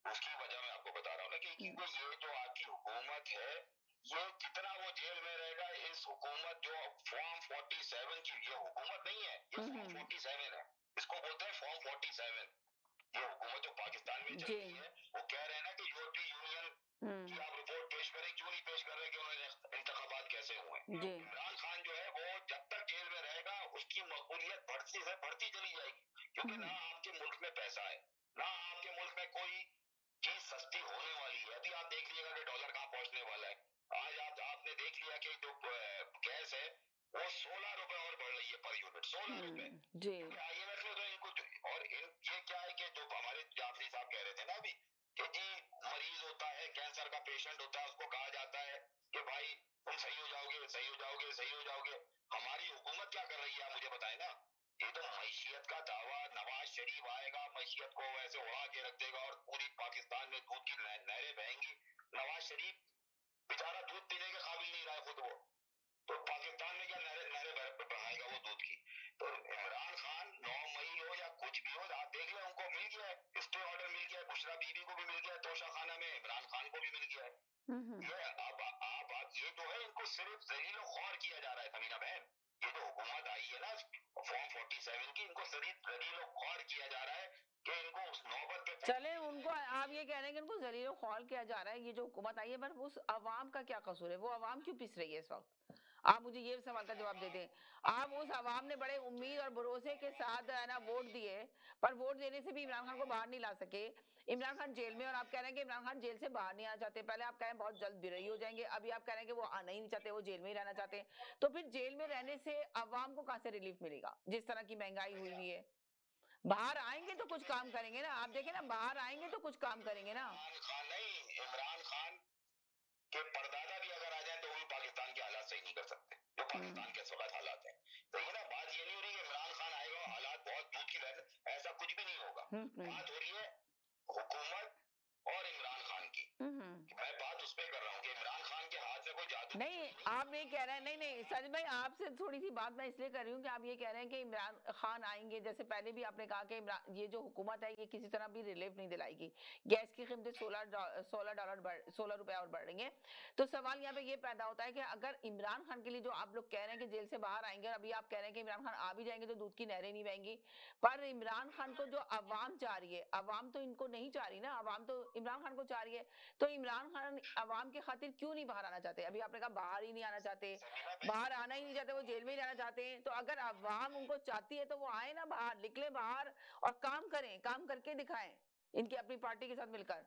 उसकी वजह मैं आपको बता रहा हूँ ना कि ये जो आपकी हुकूमत है, ये जितना वो जेल में रहेगा, इस हुकूमत जो फॉर्म 47 की, ये हुकूमत नहीं है, ये फॉर्म 47 है, इसको बोलते हैं फॉर्म 47। ये हुकूमत जो पाकिस्तान में चल रही है, वो कह रहे हैं ना कि यूरोपीय यूनियन की आप रिपोर्ट पेश करें, क्यों नहीं पेश कर रहे कि उन्होंने इंतखाबात कैसे हुए। इमरान खान जो है वो जब तक जेल में रहेगा, उसकी मकबूलियत बढ़ती चली जाएगी, क्योंकि ना आपके मुल्क में पैसा है, ना आपके मुल्क में कोई चीज सस्ती होने वाली है। अभी आप देख लीजिएगा कि डॉलर कहाँ पहुंचने वाला है। आज आपने देख लिया कि जो गैस है वो 16 रुपए और बढ़ रही है पर यूनिट, 16 रुपए। जी, IMF ने तो इनको, और ये क्या है कि जो हमारे जाफरी साहब कह रहे थे ना अभी, कि जी मरीज होता है, कैंसर का पेशेंट होता है, उसको कहा जाता है कि भाई तुम सही हो जाओगे, सही हो जाओगे, सही हो जाओगे। हमारी हुकूमत क्या कर रही है, आप मुझे बताएं ना। ये तो मैशियत का दावा, नवाज शरीफ आएगा, मैशियत को वैसे उड़ा के रख देगा और पूरी पाकिस्तान में दूध की नहरें बहेंगी। नवाज शरीफ बेचारा दूध पीने के काबिल नहीं रहा है खुद वो, तो पाकिस्तान में क्या नहरें बहाएगा वो दूध की। तो इमरान खान 9 मई हो या कुछ भी हो, आप देख लें, उनको मिल गया है, स्टे ऑर्डर मिल गया है, बुशरा बीबी को भी मिल गया है तोशा खाना में, इमरान खान को भी मिल गया है। ये अब ये जो है, इनको सिर्फ जलीलो ख्वार किया जा रहा है समीना बहन। ये जो हुकूमत आई है ना फॉर्म 47 की, इनको सिर्फ जलीलो ख्वार किया जा रहा है कि इनको उस नौबत पे, चले उनको, आप ये कह रहे हैं कि इनको जलीलो ख्वार किया जा रहा है, ये जो हुकूमत आई है, पर उस अवाम का क्या कसूर है? वो अवाम क्यों पिस रही है इस वक्त? आप मुझे ये सवाल का जवाब दे दें। आप उस अवाम ने बड़े उम्मीद और भरोसे के साथ है ना वोट दिए, पर वोट देने से भी इमरान खान को बाहर नहीं ला सके। इमरान खान जेल में, और आप कह रहे हैं कि इमरान खान जेल से बाहर नहीं आना चाहते। पहले आप कह रहे हैं बहुत जल्द बिरई हो जाएंगे, अभी आप कह रहे हैं कि वो आना ही नहीं चाहते, वो जेल में ही रहना चाहते हैं। तो फिर जेल में रहने से अवाम को कहां से रिलीफ मिलेगा, जिस तरह की महंगाई हुई हुई है? बाहर आएंगे तो कुछ काम करेंगे ना, आप देखें ना, बाहर आएंगे तो कुछ काम करेंगे ना। इमरान खान के परदादा भी अगर आ जाए तो भी पाकिस्तान के हालात सही नहीं कर सकते, जो पाकिस्तान के इस वक्त हालात है। तो ये ना बात ये नहीं हो रही कि इमरान खान आएगा हालात बहुत दूध की लहर, ऐसा कुछ भी नहीं होगा। बात हो रही है हुकूमत और इमरान खान की। मैं बात उस पर कर रहा हूँ कि इमरान खान के हाथ से कोई जादू नहीं, आप ये कह रहे हैं, नहीं साजिद भाई, आपसे थोड़ी सी बात मैं इसलिए कर रही हूँ कि आप ये कह रहे हैं कि इमरान खान आएंगे, जैसे पहले भी आपने कहा कि ये जो हुकूमत है ये किसी तरह भी रिलीफ नहीं दिलाएगी। गैस की कीमतें $16 रुपए और बढ़ रही हैं। तो सवाल यहाँ पे ये पैदा होता है कि अगर इमरान खान के लिए, जो आप लोग कह रहे हैं कि जेल से बाहर आएंगे, और अभी आप कह रहे हैं कि इमरान खान आ भी जाएंगे तो दूध की नहरें नहीं बहेंगी, पर इमरान खान को जो अवाम चाह रही है, अवाम तो इनको नहीं चाह रही ना, अवाम तो इमरान खान को चाह रही है। तो इमरान खान अवाम के खातिर क्यों नहीं बाहर आना चाहते? अभी आपने कहा बाहर ही नहीं आना चाहते, बाहर आना ही नहीं चाहते, वो जेल में ही रहना चाहते हैं। तो अगर अवाम उनको चाहती है तो वो आए ना बाहर, निकले बाहर और काम करें, काम करके दिखाएं इनकी अपनी पार्टी के साथ मिलकर।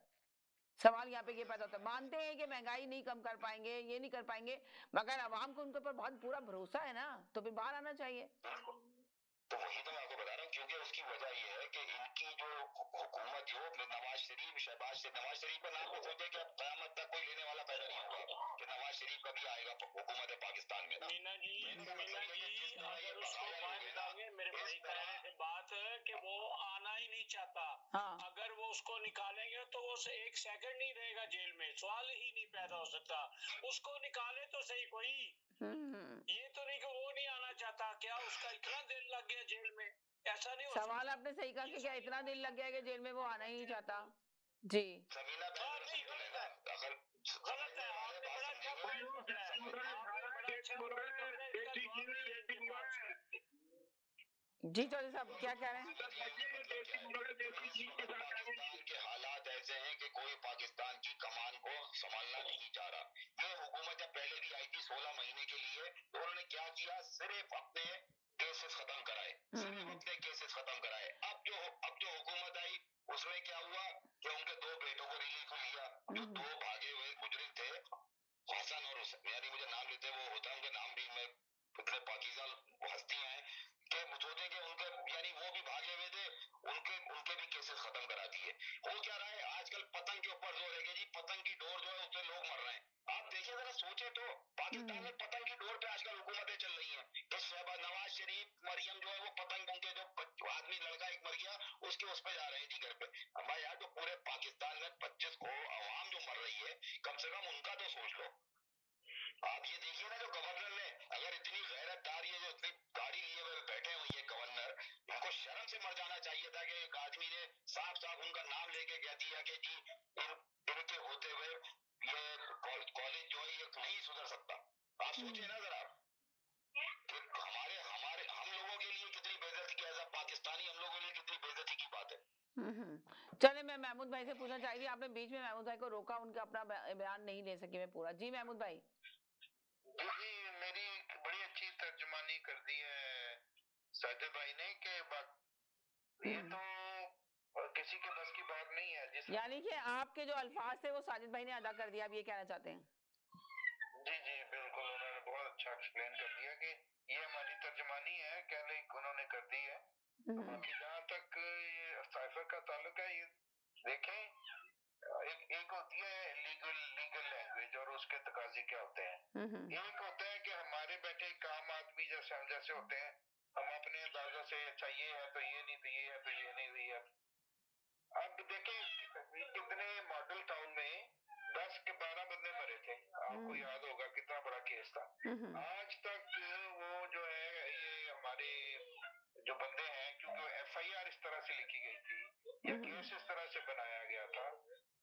सवाल यहाँ पे ये पैदा होता है, मानते हैं कि महंगाई नहीं कम कर पाएंगे, ये नहीं कर पाएंगे, मगर अवाम को उनके ऊपर बहुत पूरा भरोसा है ना, तो फिर बाहर आना चाहिए। तो वही तो मैं आपको बता रहा हूँ, क्योंकि उसकी वजह ये है कि इनकी जो हुकूमत जो नवाज शरीफ नवाज शरीफ का नाम सोचे कि अब क़यामत तक कोई लेने वाला पैदा नहीं होगा कि नवाज शरीफ कभी आएगा हुकूमत पाकिस्तान में ना। मीना जी अगर उसको बात निकालेंगे, मेरे भाई कह रहे थे बात कि वो आना ही नहीं चाहता। हाँ। अगर वो उसको निकालेंगे तो वो एक सेकंड नहीं रहेगा जेल में, सवाल ही नहीं पैदा हो सकता। उसको निकाले तो सही कोई, ये तो नहीं कि वो नहीं आना चाहता। क्या उसका इतना दिल लग गया जेल में? ऐसा नहीं हो सकता। सवाल आपने सही कहा कि क्या इतना दिल लग गया कि जेल में वो आना ही नहीं चाहता। जी समीना नहीं, गलत है, गलत है। आपने बड़ा अच्छा पॉइंट उठाया, आपने बड़ा अच्छा पॉइंट उठाया, इसका जवाब नहीं है इनके पास। जी चौधरी साहब क्या कह रहे हैं? पाकिस्तान के हालात ऐसे हैं कि कोई पाकिस्तान की कमान को संभालना नहीं चाह रहा। ये हुकूमत जब पहले भी आई थी 16 महीने के लिए, तो उन्होंने क्या किया, सिर्फ अपने केसेस खत्म कराए, सिर्फ अपने केसेस खत्म कराए। अब जो हुकूमत आई उसमें क्या हुआ कि उनके 2 बेटों को रिलीफ लिया, जो 2 भागे हुए मुजरिम थे, हसन और यानी मुझे नाम लेते वो होता है, उनके नाम भी मैं इतने पाकीज़ा हस्तियां हैं कि सोचेंगे उनके, यानी वो भी भागे हुए थे, उनके भी केसेस खत्म करा दिए। हो क्या रहा है आजकल, पतंग के ऊपर जोर है कि जी पतंग की डोर जो है उससे लोग मर रहे हैं। आप देखिए जरा, सोचे तो पाकिस्तान में पतंग की डोर पे आजकल हुकूमतें चल रही हैं। तो शहबाज नवाज शरीफ मरियम जो है वो पतंग, उनके जो आदमी लड़का एक मर गया उसके उस पे जा रहे हैं जी घर पे। हमारे यार जो पूरे पाकिस्तान में 25 को आवाम जो मर रही है, कम से कम उनका तो सोच लो। आप ये देखिए ना, जो गवर्नर ने अगर इतनी गैरतदार, ये जो इतनी गाड़ी लिए हुए बैठे हुए ये गवर्नर, इनको शर्म से मर जाना चाहिए था कि एक आदमी ने साफ साफ उनका नाम लेके कह दिया कि जी इनके होते हुए ये कॉलेज जो है ये नहीं सुधर सकता। आप सोचिए ना जरा, हमारे हम लोगों के लिए कितनी बेइज्जती की, ऐसा पाकिस्तानी हम लोगों के लिए कितनी बेइज्जती की बात है। चले, मैं महमूद भाई से पूछना चाहिए, आपने बीच में महमूद भाई को रोका, उनका अपना बयान नहीं ले सकी मैं पूरा। जी महमूद भाई। जी मेरी बड़ी अच्छी तर्जुमानी कर दी है साजिद भाई ने कि ये तो किसी के बस की बात नहीं है। यानी कि आपके जो अल्फाज थे वो साजिद भाई ने अदा कर दिया, आप ये कहना चाहते हैं? जी बिल्कुल, उन्होंने बहुत अच्छा एक्सप्लेन कर दिया कि ये हमारी तर्जुमानी है, कहने उन्होंने कर दी है। तो बाकी जहाँ तक ये साइफर का ताल्लुक है, ये देखें, एक होती है लीगल लैंग्वेज और उसके तकाजे क्या होते हैं। एक होता है कि हमारे बैठे एक आम आदमी जैसे हम जैसे होते हैं, हम अपने अंदाजों से अच्छा ये है तो ये नहीं, तो ये है तो ये नहीं हुई है। अब देखें कितने मॉडल टाउन में 10 के 12 बंदे मरे थे, आपको याद होगा कितना बड़ा केस था। आज तक वो जो है ये हमारे जो बंदे हैं, क्योंकि FIR इस तरह से लिखी गई थी या केस इस तरह से बनाया गया था,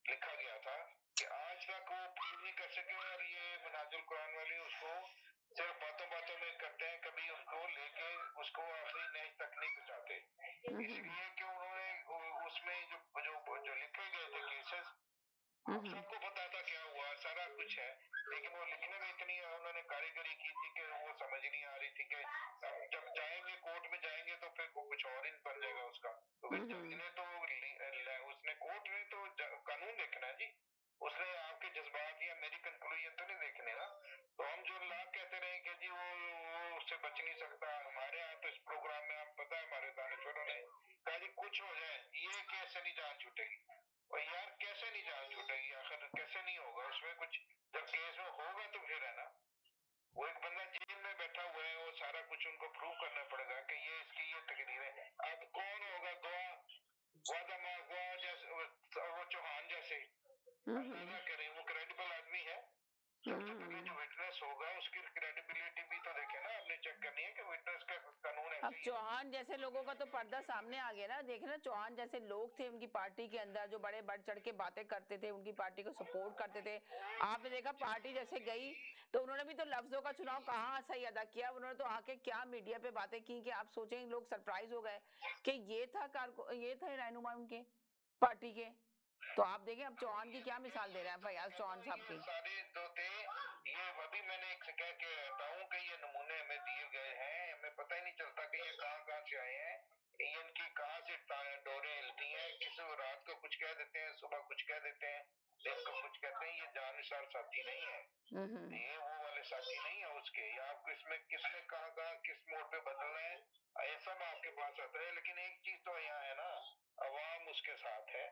लिखा गया था कि आज तक वो प्रूव नहीं कर सके। और ये मनाजुल कुरान वाले उसको सिर्फ बातों बातों में करते हैं, कभी उसको लेके उसको आखिरी नैज तक नहीं पहुंचाते। इसलिए कि उन्होंने उसमें जो लिखे गए थे केसेस, सबको पता था क्या हुआ, सारा कुछ है, लेकिन वो लिखने में इतनी उन्होंने कारीगरी की थी कि वो समझ नहीं आ रही थी कि जब जाएंगे कोर्ट में जाएंगे तो फिर कुछ और ही बन जाएगा उसका। तो फिर जज ने तो उसने कोर्ट ने तो कानून देखना है जी, उसने आपके जज्बात या मेरी कंक्लूजन तो नहीं देखने ना। तो हम जो लाख कहते रहे कि जी वो उससे बच नहीं सकता। हमारे यहाँ तो इस प्रोग्राम में आप पता है हमारे दानिशवरों ने कहा जी कुछ हो जाए ये कैसे नहीं जान छूटेगी। और यार कैसे नहीं जान छूटेगी, आखिर कैसे नहीं होगा उसमें कुछ, जब केस में होगा तो फिर है ना। वो एक बंदा जेल में बैठा हुआ है, वो सारा कुछ उनको प्रूव करना पड़ेगा कि ये इसकी ये तकरीर है। अब कौन होगा गवाह, गवाह जैसे वो चौहान जैसे, अंदाजा करें वो क्रेडिबल आदमी है। सबसे पहले जो विटनेस होगा उसकी क्रेडिबिलिटी भी तो देखे ना, आपने चेक करनी है कि विटनेस का कानून है। अब चौहान जैसे लोगों का तो पर्दा सामने आ गया ना, देखे ना, चौहान जैसे लोग थे उनकी पार्टी के अंदर जो बड़े बढ़ चढ़ के बातें करते थे, उनकी पार्टी को सपोर्ट करते थे। आपने देखा पार्टी जैसे गई तो उन्होंने भी तो लफ्जों का चुनाव कहाँ सही अदा किया, उन्होंने तो आके क्या मीडिया पे बातें की कि आप सोचें लोग सरप्राइज हो गए कि ये थे रहनुमा उनके पार्टी के। तो आप देखें अब चौहान की क्या मिसाल दे रहे हैं फैयाज चौहान साहब की। सारे जो थे ये अभी मैंने एक से कह के हटाऊं कि ये नमूने हमें दिए गए हैं, हमें पता ही नहीं चलता कि ये कहाँ से आए हैं, ये इनकी कहाँ से डोरें हिलती हैं, किसी रात को कुछ कह देते हैं, सुबह कुछ कह देते हैं, दिन को कुछ कहते हैं। ये जानिसार साथी नहीं है, ये वो वाले साथी नहीं है उसके। या आपको इसमें किसने कहाँ किस मोड़ पे बदलना है, ये सब आपके पास आता है। लेकिन एक चीज तो यहाँ है ना, अवाम उसके साथ है।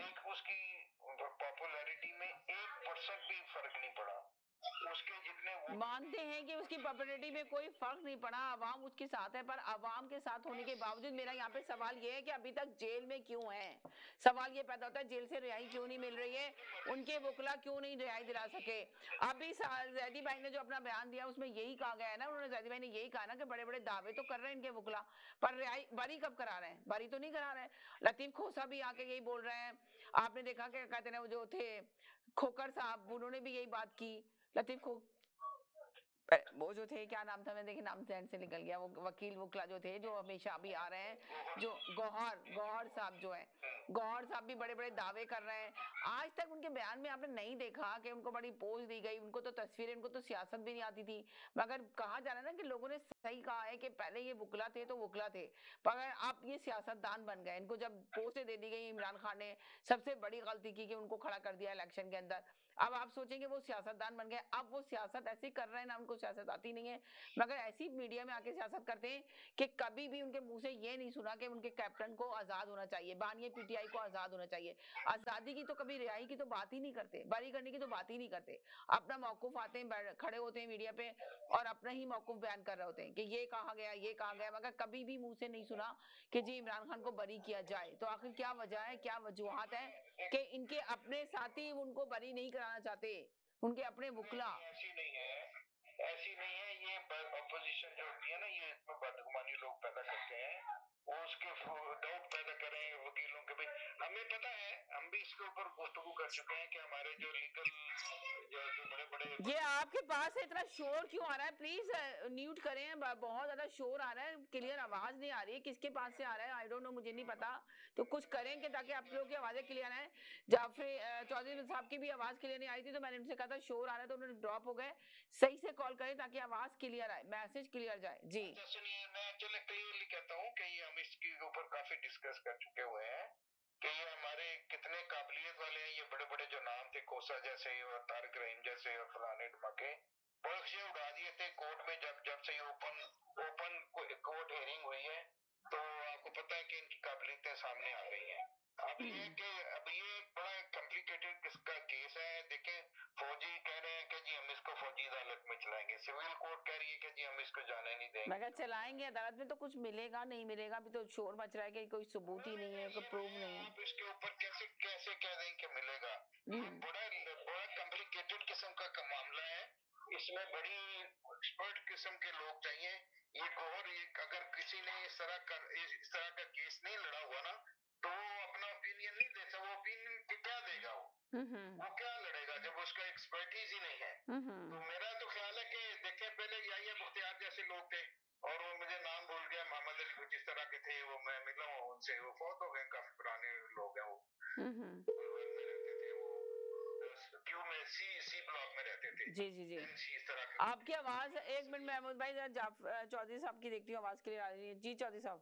एक उसकी पॉपुलैरिटी में 1% भी फर्क नहीं पड़ा। उसके जितने मानते हैं कि उसकी पॉपुलैरिटी में कोई फर्क नहीं पड़ा, अवाम उसके साथ है, पर अवाम के साथ होने के बावजूद मेरा यहाँ पे सवाल ये है कि अभी तक जेल में क्यों है। सवाल ये पैदा होता है जेल से रिहाई क्यों नहीं मिल रही है, उनके वकला क्यों नहीं रिहाई दिला सके। अभी जैदी भाई ने जो अपना बयान दिया उसमें यही कहा गया है ना, उन्होंने जैदी भाई ने यही कहा ना कि बड़े बड़े दावे तो कर रहे हैं इनके वकला, पर रिहाई बारी कब करा रहे हैं, बारी तो नहीं करा रहे हैं। लतीफ खोसा भी आके यही बोल रहे हैं, आपने देखा कि कहते हैं वो जो थे खोकर साहब, उन्होंने भी यही बात की। लतीफ खो वो जो थे, क्या नाम था, मैं देखिए नाम से निकल गया, वो वकील वकला जो थे जो हमेशा अभी आ रहे हैं, जो गौहर साहब जो है, गौहर साहब भी बड़े बड़े दावे कर रहे हैं। आज तक उनके बयान में आपने नहीं देखा कि उनको बड़ी पोज दी गई, उनको तो तस्वीरें, उनको तो सियासत भी नहीं आती थी। मगर कहा जा रहा है ना कि लोगों ने सही कहा है कि पहले ये वकला थे तो वकला थे, मगर आप ये सियासतदान बन गए। इनको जब पोस्टें दे दी गई, इमरान खान ने सबसे बड़ी गलती की कि उनको खड़ा कर दिया इलेक्शन के अंदर। अब आप सोचेंगे वो सियासतदान बन गए, अब वो सियासत ऐसी कर रहे हैं ना, उनको सियासत आती नहीं है, मगर ऐसी मीडिया में आके सियासत करते हैं कि कभी भी उनके मुंह से ये नहीं सुना कि उनके कैप्टन को आजाद होना चाहिए, बानिए पीटीआई को आजाद होना चाहिए। आजादी की तो कभी रिहाई की तो बात ही नहीं करते, बरी करने की तो बात ही नहीं करते। अपना मौकूफ आते हैं, खड़े होते हैं मीडिया पे और अपना ही मौकूफ बयान कर रहे होते हैं कि ये कहा गया, ये कहा गया, मगर कभी भी मुंह से नहीं सुना कि जी इमरान खान को बरी किया जाए। तो आखिर क्या वजह है, क्या वजूहात है कि इनके अपने साथी उनको बरी नहीं कराना चाहते, उनके अपने वकला? ऐसी नहीं है। ये अपोजिशन जो होती है ना, ये इसमें बदगुमानी लोग पैदा करते हैं, वो उसके डाउट पैदा करें वकीलों के भी। हमें पता है, हम भी इसके ऊपर गुफ्तगू कर चुके हैं कि हमारे जो लीगल जो बड़े बड़े। ये आपके पास इतना शोर क्यों आ रहा है? प्लीज म्यूट करें, बहुत ज्यादा शोर आ रहा है, क्लियर आवाज नहीं आ रही है। किसके पास से आ रहा है आई डोंट नो, मुझे नहीं पता। तो कुछ करें कि ताकि आप लोगों की आवाजें क्लियर आए। जाफरी चौधरी साहब की भी आवाज क्लियर नहीं आ रही थी, तो मैंने उनसे कहा था शोर आ रहा है, तो उन्होंने ड्रॉप हो गए। सही से कॉल करें ताकि आवाज क्लियर आए, मैसेज क्लियर जाए। जी सुनिए, मैं चलो क्लियरली कहता हूँ कि ये हम इसके ऊपर काफी डिस्कस कर चुके हुए हैं कि ये हमारे कितने काबिलियत वाले हैं। ये बड़े बड़े जो नाम थे, कोसा जैसे और तारिक रहीम जैसे और फलाने ढमाके, बख्शे उड़ा दिए थे कोर्ट में। जब से ओपन कोर्ट हियरिंग हुई है, तो आपको पता है कि इनकी काबिलियतें सामने आ गई हैं। अब ये बड़ा कॉम्प्लिकेटेड किसका केस है। देखें, फौजी कह रहे हैं कि जी हम इसको फौजी अदालत में चलाएंगे, सिविल कोर्ट कह रही है कि जी हम इसको जाने नहीं देंगे। मगर चलाएंगे अदालत में तो कुछ मिलेगा नहीं मिलेगा, अभी तो शोर मच रहा है कि कोई सबूत ही नहीं है, कोई प्रूफ नहीं है। आप इसके ऊपर कैसे कह दें कि मिलेगा? बड़ा कॉम्प्लिकेटेड किस्म का मामला है। इसमें बड़ी एक्सपर्ट किस्म के लोग चाहिए। ये अगर किसी ने इस तरह का केस नहीं लड़ा हुआ ना, तो वो अपना ओपिनियन नहीं दे सकता। वो ओपिनियन क्या देगा? वो क्या लड़ेगा जब उसका एक्सपर्टीज ही नहीं है? तो मेरा तो ख्याल है कि देखें, पहले याहिया मुख्तियार जैसे लोग थे, और वो मुझे नाम भूल गया, मोहम्मद अली जिस तरह के थे, वो मैं मिला हूँ उनसे, वो फौत हो गए, काफी पुराने लोग हैं। वो में रहते थे, वो क्यों में सी ब्लॉक में रहते थे। जी इस तरह के। आपकी आवाज, एक मिनट महमूद भाई, चौधरी साहब की देखती हूँ आवाज क्लियर आ रही है। जी चौधरी साहब,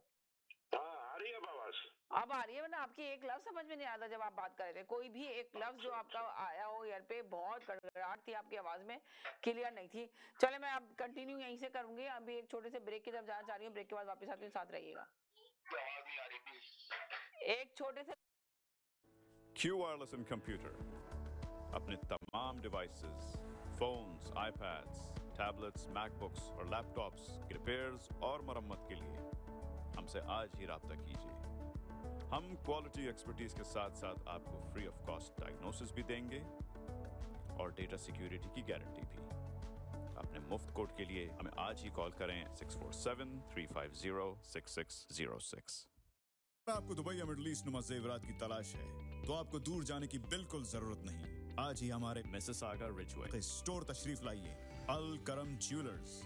आ रही है आवाज? अब आ रही है। वरना आपकी एक लफ्ज समझ में नहीं आता जब आप बात कर रहे थे, कोई भी एक लफ्ज जो आपका आया हो ईयर पे, बहुत गड़गड़ाहट थी आपकी आवाज में, क्लियर नहीं थी। चले, मैं अब कंटिन्यू यहीं से करूंगी। अभी एक छोटे से ब्रेक की तरफ जाना चाह रही हूँ, ब्रेक के बाद वापस आती हूँ, साथ रहिएगा। आवाज नहीं आ रही थी। एक छोटे से Q Wireless and Computer अपने तमाम devices, phones, iPads, tablets, MacBooks और लैपटॉप्स के रिपेयर्स और मरम्मत के लिए हमसे आज ही राब्ता कीजिए। हम क्वालिटी एक्सपर्टीज के साथ साथ आपको फ्री ऑफ कॉस्ट डायग्नोसिस भी देंगे और डेटा सिक्योरिटी की गारंटी भी। अपने मुफ्त कोड के लिए हमें आज ही कॉल करें 647-350-6606। आपको दुबई या मिडल ईस्ट नुमा ज़ेवरात की तलाश है तो आपको दूर जाने की बिल्कुल जरूरत नहीं। आज ही हमारे मिसिसागा रिजवे स्टोर तशरीफ लाइए। अल करम ज्वेलर्स।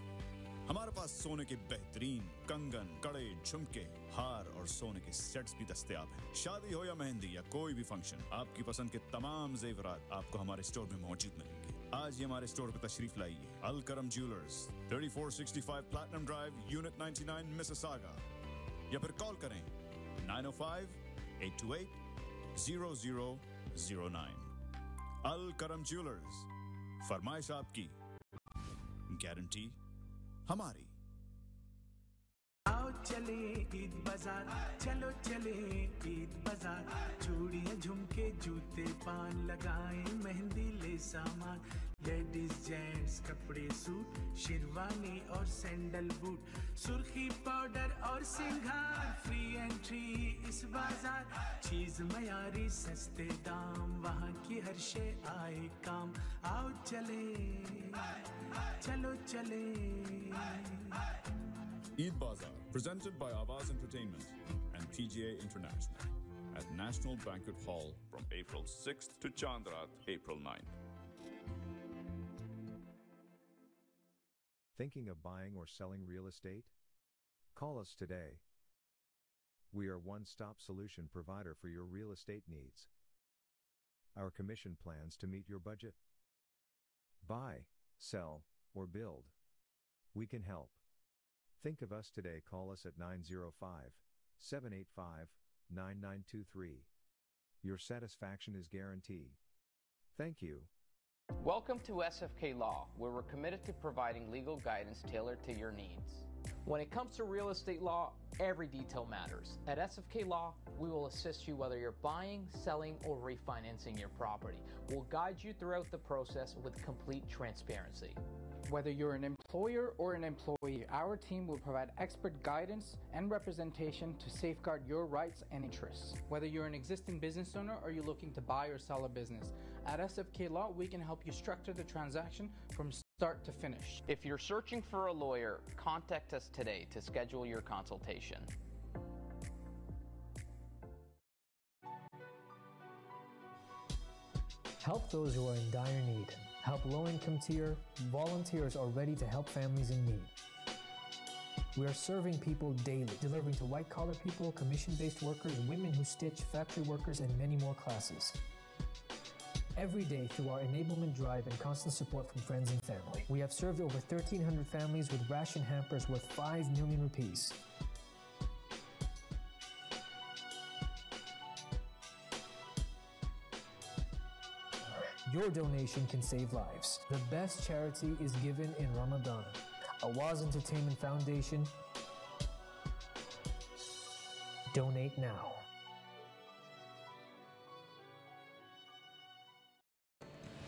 हमारे पास सोने के बेहतरीन कंगन, कड़े, झुमके, हार और सोने के सेट्स भी दस्तयाब हैं। शादी हो या मेहंदी या कोई भी फंक्शन, आपकी पसंद के तमाम जेवरात आपको हमारे स्टोर में मौजूद मिलेंगे। आज ही हमारे स्टोर पर तशरीफ लाइए। अल करम jewellers, 3465 platinum drive, unit 99, Mississauga, या फिर कॉल करें 905-828-0009। अल करम ज्वेलर्स, फरमाइश आपकी, गारंटी हमारी। आओ चले ईद बाजार, चलो चले ईद बाजार, चूड़ियां झुमके जूते पान लगाए, मेहंदी ले सामान, लेडीज जेंट्स कपड़े सूट, शेरवानी और सैंडल बूट, सुर्खी पाउडर और सिंगार, फ्री एंट्री इस बाजार, चीज मयारी सस्ते दाम, वहाँ की हर शे आए काम। आओ चले चलो चले। Eid Bazaar, presented by Awaz Entertainment and PGA International at National Banquet Hall from April 6th to Chandrat, April 9th. Thinking of buying or selling real estate? Call us today. We are one-stop solution provider for your real estate needs. Our commission plans to meet your budget. Buy, sell, or build. We can help. Think of us today. Call us at 905-785-9923. Your satisfaction is guaranteed. Thank you. Welcome to SFK Law, where we're committed to providing legal guidance tailored to your needs. When it comes to real estate law, every detail matters. At SFK Law, we will assist you whether you're buying, selling, or refinancing your property. We'll guide you throughout the process with complete transparency. Whether you're an employer or an employee, our team will provide expert guidance and representation to safeguard your rights and interests. Whether you're an existing business owner or you're looking to buy or sell a business, at SFK Law, we can help you structure the transaction from start to finish. If you're searching for a lawyer, contact us today to schedule your consultation. Help those who are in dire need. Help low-income tier. Volunteers are ready to help families in need. We are serving people daily, delivering to white-collar people, commission-based workers, women who stitch, factory workers, and many more classes. Every day through our enablement drive and constant support from friends and family, we have served over 1,300 families with ration hampers worth 5 million rupees. Your donation can save lives. The best charity is given in Ramadan. Awaz Entertainment Foundation. Donate now.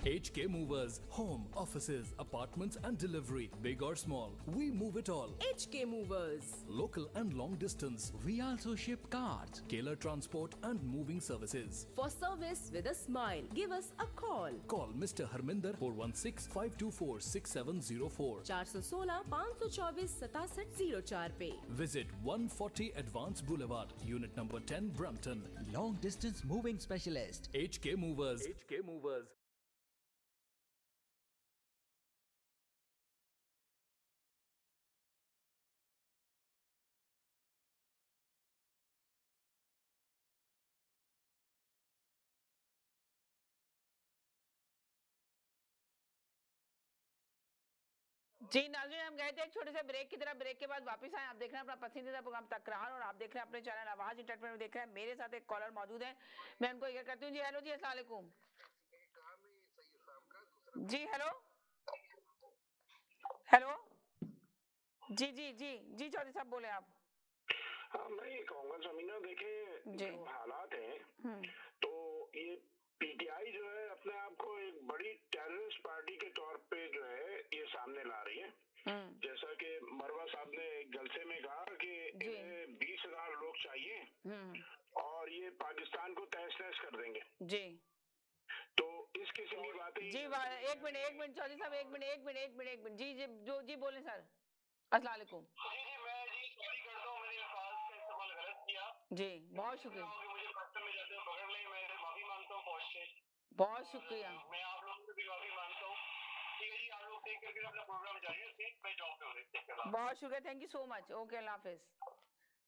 HK Movers, home, offices, apartments and delivery, big or small, we move it all. HK Movers. Local and long distance, we also ship cars, Kalar transport and moving services. For service with a smile, give us a call. Call Mr. Harminder 416-524-6704. 416-524-6704 पे. Visit 140 Advance Boulevard, Unit number 10, Brampton. Long distance moving specialist. HK Movers. HK Movers. जी नाज़रीन, हम गए थे एक छोटे से break की तरफ। ब्रेक के बाद वापस आए। आप देख रहे हैं अपना पसंदीदा प्रोग्राम तकरार और आप देख रहे हैं अपने चैनल आवाज इंटरटेनमेंट में। देख रहे हैं मेरे साथ एक कॉलर मौजूद है, मैं उनको ये करती हूँ। जी हेलो जी, अस्सलाम वालेकुम। जी हेलो हेलो जी जी जी जी चौधरी साहब बोले आप। हाँ, मैं ये कहूँगा जमीना, देखे जो हालात हैं तो ये पीटीआई जो है अपने आप को एक बड़ी टेररिस्ट पार्टी के तौर पे जो है ये सामने ला रही है। जैसा कि मरवा साहब ने एक जलसे में कहा कि इन्हें 20,000 लोग चाहिए और ये पाकिस्तान को तहस नहस कर देंगे। जी तो इस किस्म की बातें जी एक मिनट चौधरी साहब, एक मिनट जी जी जो जी बोले सर। अस्सलाम वालेकुम। जी मैं जी सॉरी करता हूँ, मैंने अल्फाज का इस्तेमाल गलत किया। जी बहुत शुक्रिया। मुझे रास्ते में जाते हुए पकड़ लें, मैं माफी मांगता हूँ फौज से। बहुत शुक्रिया। मैं आप लोगों से भी माफी मांगता हूँ। ठीक है जी, आप लोग टेक करके अपना प्रोग्राम जारी रखें, मैं जॉब पे हूँ। बहुत शुक्रिया, thank you so much. Okay, अल्लाह हाफिज।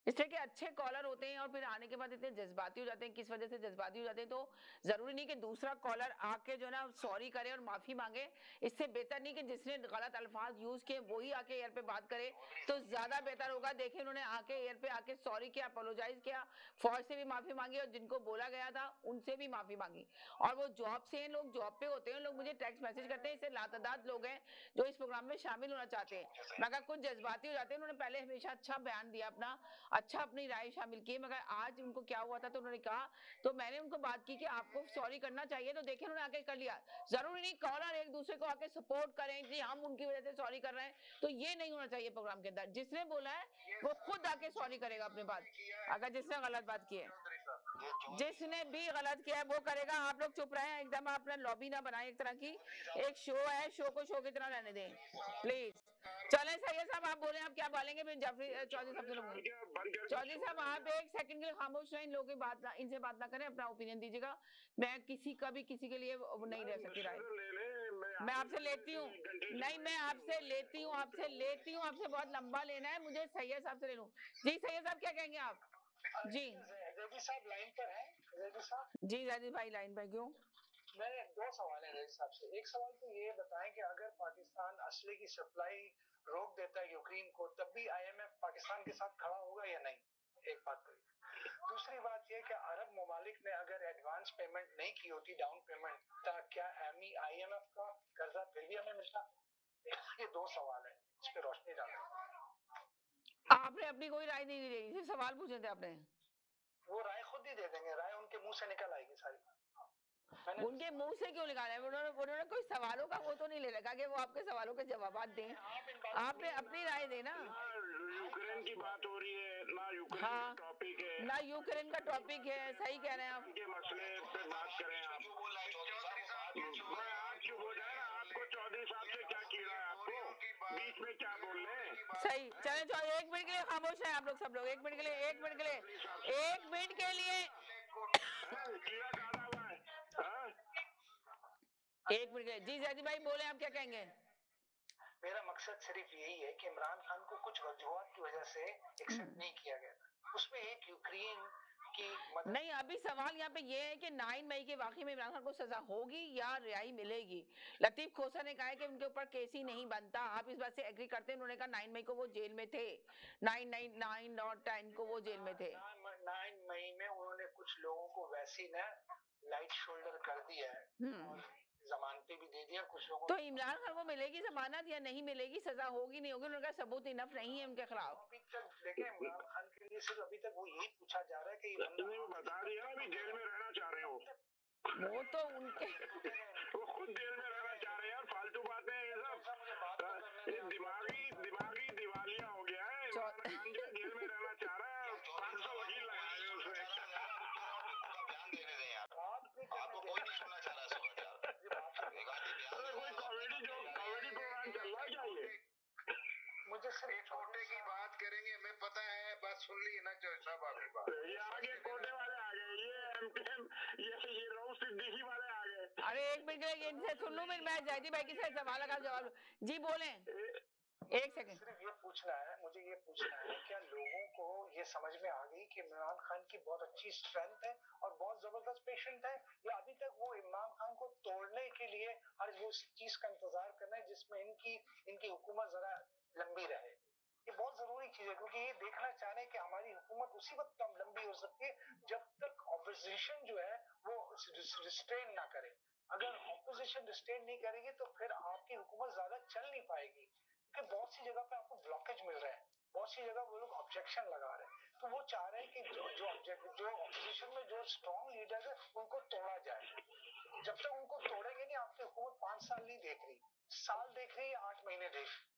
इसलिए कि अच्छे कॉलर होते हैं और फिर आने के बाद इतने जज्बाती हो जाते हैं। किस वजह से जज्बाती हो जाते हैं? तो जरूरी नहीं कि दूसरा कॉलर आके जो है ना सॉरी करे और माफी मांगे। इससे बेहतर नहीं कि जिसने गलत अल्फाज यूज किए वही आके एयर पे बात करे, तो ज्यादा बेहतर होगा। देखिए उन्होंने आके एयर पे आके सॉरी किया, अपोलोजाइज किया, फौज से भी माफी मांगी और जिनको बोला गया था उनसे भी माफी मांगी। और वो जॉब से हैं, लोग जॉब पे होते हैं, लोग मुझे टेक्स्ट मैसेज करते हैं। इससे लातादाद लोग हैं जो इस प्रोग्राम में शामिल होना चाहते हैं, मगर कुछ जज्बाती हो जाते हैं। उन्होंने पहले हमेशा अच्छा बयान दिया अपना, अच्छा अपनी राय शामिल की, मगर आज उनको क्या हुआ था तो उन्होंने कहा, तो मैंने उनको बात की कि आपको सॉरी करना चाहिए, तो देखिए उन्होंने आके कर लिया। जरूरी नहीं कॉलर एक दूसरे को आके सपोर्ट करें कि हम उनकी वजह से सॉरी कर रहे हैं, तो ये नहीं होना चाहिए प्रोग्राम के अंदर। जिसने बोला है वो खुद आके सॉरी करेगा अपनी बात, अगर जिसने गलत बात की है। जिसने भी गलत किया है वो करेगा। आप लोग चुप रहे, एकदम अपना लॉबी ना बनाए। एक तरह की एक शो है, शो को शो की तरह रहने दें प्लीज। चले सैयद साहब आप बोले, आप क्या बोलेंगे? फिर जाफरी चौधरी साहब चौधरी साहब आप एक सेकंड के लिए खामोश रहें, इन लोगों की बात ना, इनसे बात ना करें, अपना ओपिनियन दीजिएगा। मैं किसी का भी किसी के लिए नहीं रह सकती राय। मैं आपसे लेती हूँ, नहीं मैं आपसे लेती हूँ, आपसे बहुत लंबा लेना है मुझे। सैयद साहब से ले लूं। जी सैयद साहब क्या कहेंगे आप? जी जैदी साहब लाइन पर हैं? जैदी साहब जी, जैदी भाई लाइन पर। क्यों? मेरे दो सवाल हैं जैदी साहब से। एक सवाल तो ये बताएं कि अगर पाकिस्तान असले की सप्लाई रोक देता है यूक्रेन को, तब भी IMF पाकिस्तान के साथ खड़ा होगा या नहीं? एक बात तो। दूसरी बात यह कि अरब ममालिक ने अगर एडवांस पेमेंट नहीं की होती, डाउन पेमेंट, तो क्या IMF का कर्जा फिर भी हमें मिलता? ये दो सवाल है, इस पे रोशनी डालें। आपने अपनी कोई राय नहीं दी, सिर्फ सवाल पूछे थे आपने। वो राय खुद ही दे देंगे, राय उनके मुंह से निकल आएगी सारी। उनके मुंह से क्यों निकाला है? उन्होंने कोई सवालों का वो तो नहीं ले रखा कि वो आपके सवालों के जवाब दें। आपने अपनी राय देना। यूक्रेन की बात हो रही है ना, यूक्रेन हाँ, का टॉपिक है ना यूक्रेन का टॉपिक है। सही कह रहे हैं आप। के मसले पे बात करें आप। मैं आप क्यों बोल रहे हैं? आपको चौधरी साहब से क्या कीड़ा है? आपको बीच में क्या बोल रहे हैं? सही, चले चौधरी एक मिनट के लिए खामोश है आप लोग, सब लोग एक मिनट के लिए, एक मिनट के लिए, एक मिनट के लिए, कीड़ा काटा हुआ है। एक मिनट के लिए। जी जैदी भाई बोले, आप क्या कहेंगे? मेरा मकसद सिर्फ यही है कि इमरान खान को कुछ वजूहात की वजह से एक्सेप्ट नहीं किया गया, उसमें एक यूक्रेन की मदद नहीं। अभी सवाल यहाँ पे ये है कि 9 मई के वाकई में इमरान खान को सजा होगी या रिहाई मिलेगी? लतीफ खोसर ने कहा है कि उनके ऊपर केस ही नहीं बनता। आप इस बात से एग्री करते हैं? उन्होंने कहा 9 मई को वो जेल में थे, 9 और 10 को वो जेल में थे। 9 मई में उन्होंने कुछ लोगों को वैसे ही ना लाइट शोल्डर कर दिया है, जमानतें भी दे दिया कुछ लोगों। तो इमरान खान को मिलेगी जमानत या नहीं मिलेगी? सजा होगी नहीं होगी? उनका सबूत इनफ नहीं है उनके खिलाफ। अभी तक देखें, इमरान खान के लिए सिर्फ अभी तक वो यही पूछा जा रहा है कि वो बता रही है अभी जेल में रहना चाह रहे हो। वो तो उनके वो खुद जेल में रहना चाह रहे हैं। फालतू बातें ये सब, दिमागी दिवालिया हो गया है। इमरान खान जो जेल में रहना चाह रहा है, 500 वकील लगाए हैं उसने। आपको कोई नहीं सुनना चाह रहा है। कोई कॉमेडी प्रोग्राम चल रहा है क्या ये? मुझे सिर्फ कोटे की बात करेंगे, हमें पता है, बात सुन ली ना चौधरी साहब आपकी बात। ये आगे कोटे वाले आ गए, ये MKM, ये राउत सिद्दीकी वाले आ गए। अरे एक मिनट के लिए इनसे सुन लूं, मैं जैदी भाई के साथ सवाल का जवाब। जी बोले, एक सेकंड। सिर्फ ये पूछना है, मुझे ये पूछना है, क्या लोगों को ये समझ में आ गई कि इमरान खान की बहुत अच्छी स्ट्रेंथ है और बहुत जबरदस्त पेशेंट है, या अभी तक वो इमरान खान को तोड़ने के लिए हर वो चीज का इंतजार करना है जिसमें इनकी हुकूमत जरा लंबी रहे? ये बहुत जरूरी चीज है, क्योंकि ये देखना चाह रहे हैं कि हमारी हुकूमत उसी वक्त कम लंबी हो सकती है जब तक ऑपोजिशन जो है वो रिस्ट्रेन ना करे। अगर ऑपोजिशन रिस्ट्रेन नहीं करेगी तो फिर आपकी हुकूमत ज्यादा चल नहीं पाएगी, क्योंकि बहुत सी जगह पे आपको ब्लॉकेज मिल रहा है, बहुत सी जगह वो लोग ऑब्जेक्शन लगा रहे हैं। तो वो चाह रहे हैं कि जो ऑपोजिशन में जो स्ट्रॉन्ग लीडर है उनको तोड़ा जाए। जब तक उनको तोड़ेंगे नहीं, आपकी हुकूमत 5 साल नहीं देख रही, साल देख रही है, 8 महीने देख रही।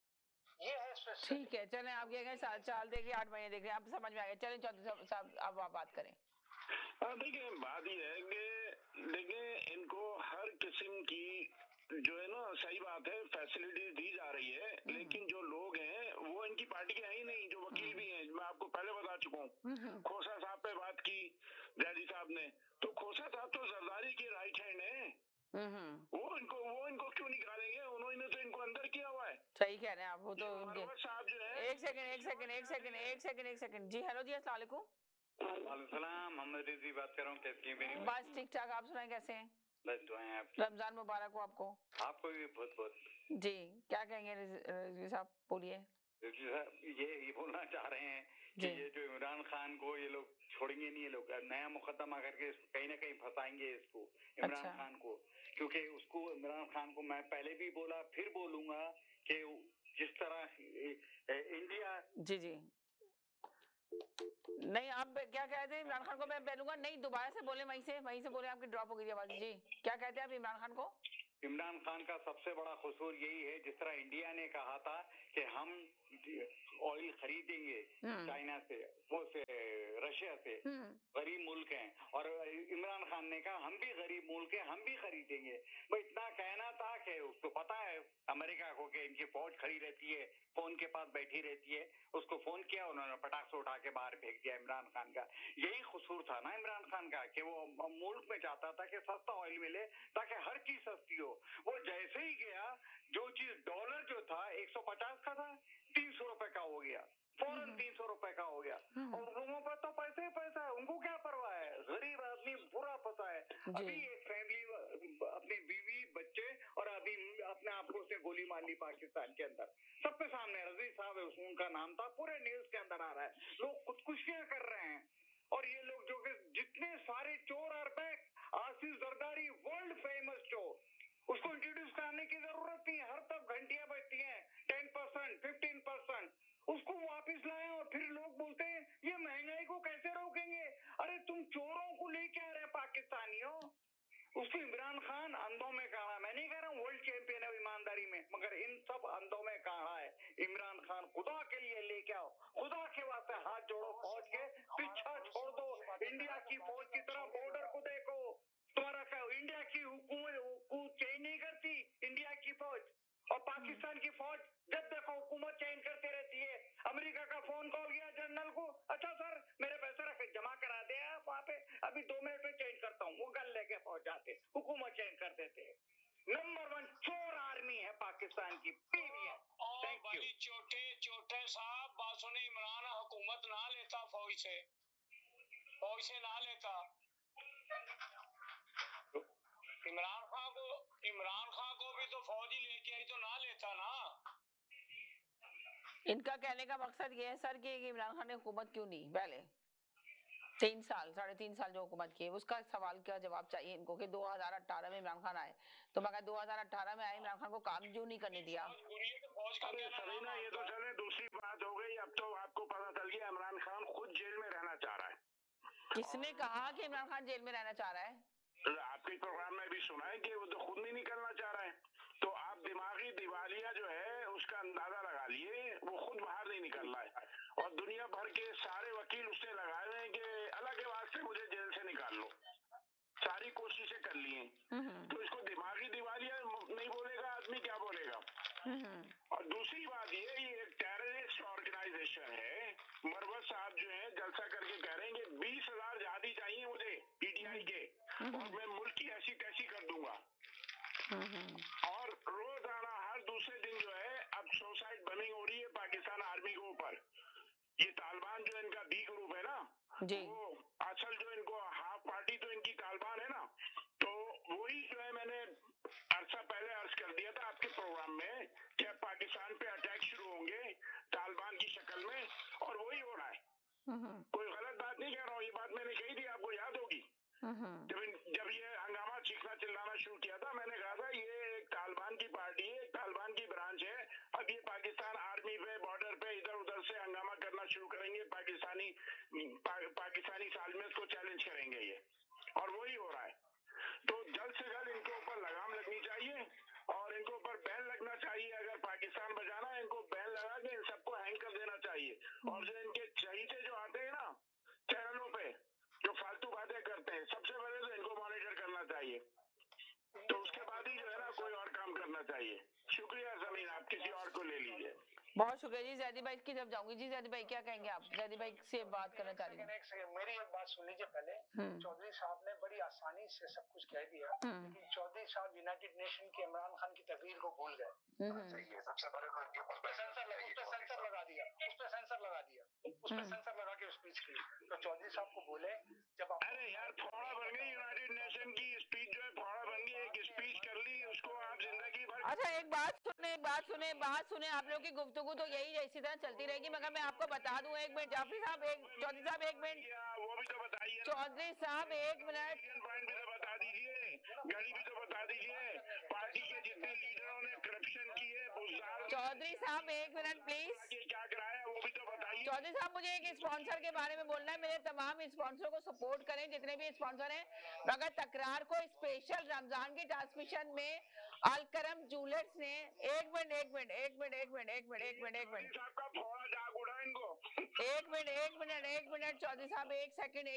ये है ठीक है, चलें आप ये कहें साल देख रहे 8 महीने देख रहे हैं, आप समझ में आ गया। चलें चौधरी साहब अब आप बात करें। देखिए बात ये है कि देखिए इनको हर किस्म की जो है ना, सही बात है, फैसिलिटीज दी जा रही है, लेकिन जो लोग हैं वो इनकी पार्टी के हैं ही नहीं, जो वकील भी हैं। मैं आपको पहले बता चुका हूँ। खोसा साहब पे बात की जैदी साहब ने, तो खोसा साहब तो जरदारी के राइट हैंड है। वो इनको क्यों निकालेंगे? उन्होंने तो इनको अंदर किया हुआ है। सही कह रहे हैं आप, वो तो उनके साहब जो है एक सेकंड जी। हेलो जी, अस्सलाम वालेकुम। वालेकुम, मोहम्मद रिजवी बात कर रहा हूँ, कैसी हैं मेरी? बस ठीक ठाक, आप सुनाएं कैसे हैं? बस दुआएं आपकी। रमजान मुबारक हो आपको। आपको भी बहुत बहुत। जी, क्या कहेंगे रिजवी साहब, बोलिए। रिजवी साहब ये बोलना चाह रहे हैं कि ये जो इमरान खान को ये लोग छोड़ेंगे नहीं, ये लोग नया मुकदमा करके कहीं ना कहीं फंसाएंगे इसको, इमरान खान को, क्योंकि उसको इमरान खान को मैं पहले भी बोला फिर बोलूंगा कि जिस तरह इंडिया जी नहीं, आप क्या कहते हैं इमरान खान को? मैं बोलूंगा नहीं, दोबारा से बोले, वहीं से बोले, आपकी ड्रॉप हो गई आवाज। जी, क्या कहते हैं आप इमरान खान को? इमरान खान का सबसे बड़ा कसूर यही है, जिस तरह इंडिया ने कहा था कि हम ऑयल खरीदेंगे चाइना से, वो से रशिया से, गरीब मुल्क हैं, और इमरान खान ने कहा हम भी गरीब मुल्क हैं, हम भी खरीदेंगे। वो इतना कहना था कि उसको पता है अमेरिका को कि इनकी फौज खड़ी रहती है, फोन के पास बैठी रहती है, उसको फोन किया, उन्होंने पटाख से उठा के बाहर फेंक दिया इमरान खान का। यही कसूर था ना इमरान खान का, कि वो मुल्क में चाहता था कि सस्ता ऑयल मिले ताकि हर चीज सस्ती हो। वो जैसे ही गया, जो चीज डॉलर जो था 150 का था 300 रुपए का हो गया, फौरन 300 रुपए का हो गया। और लोगों पर तो पैसे ही पैसा है, उनको क्या परवाह है, गरीब आदमी बुरा फंसा है। अभी एक फैमिली अपनी बीवी बच्चे और अभी अपने आप को से गोली मार ली पाकिस्तान के अंदर, सबके सामने। रजी साहब है उनका नाम था, पूरे न्यूज के अंदर आ रहा है, लोग खुदकुशियां कर रहे हैं। और ये लोग जो कि जितने सारे चोर और back, Asif Zardari world famous चोर, उसको इंट्रोड्यूस करने की जरूरत नहीं है, हर तब घंटियां बजती हैं 10% 15%, उसको वापस लाए। और फिर लोग बोलते हैं ये महंगाई को कैसे रोकेंगे। अरे तुम चोरों को लेके आ रहे पाकिस्तानियों। उसको इमरान खान अंधों में काढ़ा, मैं नहीं कह रहा हूँ वर्ल्ड चैंपियन है ईमानदारी में, मगर इन सब अंधों में काढ़ा है इमरान खान। खुदा के लिए लेके आओ, खुदा के वास्ते हाथ जोड़ो, फौज के पीछा छोड़ दो, इंडिया की फौज की तरह बॉर्डर को देखो। तुम्हारा क्या इंडिया की हुकूमत चेंज नहीं करती, इंडिया की फौज और पाकिस्तान की फौज जब देखो हुकूमत चेंज करते रहती है। अमेरिका का फोन कॉल गया जनरल को, अच्छा सर मेरे पैसे रखे जमा करा दे आप वहाँ पे, अभी 2 मिनट में चेंज करता हूँ, वो गल लेके पहुंच जाते, हुकूमत चेंज कर देते। नंबर 1 चोर आर्मी है पाकिस्तान की, पीवीए। भाई छोटे साहब बात सुने, इमरान हुकूमत ना लेता फौज से ना लेता, इमरान खान को भी तो फौज ही लेके आई तो ना लेता ना। इनका कहने का मकसद ये है सर कि इमरान खान ने हुकूमत क्यों नहीं पहले 3 साल 3.5 साल जो हुकूमत की, उसका सवाल का जवाब चाहिए इनको कि 2018 में इमरान खान आए, तो मगर 2018 में आए इमरान खान को काम क्यों नहीं करने दिया। अरे सलीना ये तो चले दूसरी बात हो गई, अब तो आपको पता चल गया इमरान खान खुद जेल में रहना चाह रहा है। किसने कहा कि इमरान खान जेल में रहना चाह रहा है? आपके प्रोग्राम में भी सुना है कि वो तो खुद नहीं निकलना चाह रहा है। तो आप दिमागी दिवालिया जो है उसका अंदाजा लगा लिए, वो खुद बाहर नहीं निकल रहा है। और दुनिया भर के सारे वकील उससे लगाए हुए हैं कि अल्लाह के वास्ते मुझे जेल से निकाल लो, सारी कोशिशें कर ली हैं। तो इसको दिमागी दिवालिया नहीं बोलेगा आदमी, क्या बोलेगा। और दूसरी बात ये एक टेररिस्ट ऑर्गेनाइजेशन है। मरवत साहब जो है जलसा करके कह रहे हैं कि 20,000 जादी चाहिए मुझे पीटीआई के, और मैं मुल्क की ऐसी तैसी कर दूंगा। और रोजाना हर दूसरे दिन जो है अब सुसाइड बमिंग हो रही है पाकिस्तान आर्मी के ऊपर। ये तालिबान जो इनका बी ग्रुप है ना, वो असल जो इनको हाफ पार्टी तो इनकी तालिबान है ना, तो वही जो है मैंने अरसा पहले अर्ज कर दिया था आपके प्रोग्राम में कि पाकिस्तान पे अटैक शुरू होंगे तालिबान की शक्ल में, और वही हो रहा है। कोई गलत बात नहीं कह रहा हूँ, ये बात मैंने कही थी, आपको याद होगी। जब ये हंगामा चीखना चिल्लाना शुरू किया था, मैंने कहा था ये एक तालिबान की पार्टी है, तालिबान की ब्रांच है। अब ये पाकिस्तान आर्मी पे बॉर्डर पे इधर उधर से हंगामा करना शुरू करेंगे, पाकिस्तानी सालमेज को चैलेंज करेंगे ये, और वही हो रहा है। तो जल्द से जल्द इनके ऊपर लगाम लगनी चाहिए और इनके ऊपर बैन लगना चाहिए। अगर पाकिस्तान बचाना है इनको बैन लगा के इन सबको हैंग कर देना चाहिए। और जो इनके चहीते जो आते हैं ना चैनलों पे जो फालतू बातें करते हैं, सबसे पहले तो इनको मॉनिटर करना चाहिए, तो उसके बाद ही जो है ना कोई और काम करना चाहिए। शुक्रिया जमीन, आप किसी और को ले लीजिए। बहुत शुक्रिया जी। जैदी भाई की जब जाऊंगी जी। जैदी भाई क्या कहेंगे आप? जैदी भाई से बात करना चाह रही हूँ। मेरी एक बात सुन लीजिए पहले। चौधरी साहब ने बड़ी आसानी से सब कुछ कह दिया, लेकिन चौधरी साहब यूनाइटेड नेशन के इमरान खान की तकरीर को भूल गए। सबसे पहले उस पर सेंसर लगा दिया, उस पर सेंसर लगा के स्पीच की। तो चौधरी साहब को बोले जब आप, अरे यार फोड़ा बन गई यूनाइटेड नेशन की स्पीच, जो है फोड़ा बन गई, एक स्पीच कर ली, उसको आप जिंदगी भर। अच्छा एक बात सुने आप लोग की गुफ्तगू तो यही इसी तरह चलती रहेगी, मगर मैं आपको बता दूं, एक मिनट जाफरी साहब, चौधरी साहब एक मिनट, वो भी तो बताइए, चौधरी साहब एक मिनट, पॉइंट भी तो बता दीजिए, गड़ी भी तो बता दीजिए, पार्टी के जितने लीडरों ने करप्शन की है, चौधरी साहब एक मिनट प्लीज, क्या कराया वो भी तो बताइए। चौधरी साहब मुझे एक स्पॉन्सर के बारे में बोलना है, मेरे तमाम स्पॉन्सर को सपोर्ट करें, जितने भी स्पॉन्सर हैं, मगर तकरार को स्पेशल रमजान की ट्रांसमिशन में अलकरम ज्वेलर्स ने एक मिनट चौधरी साहब एक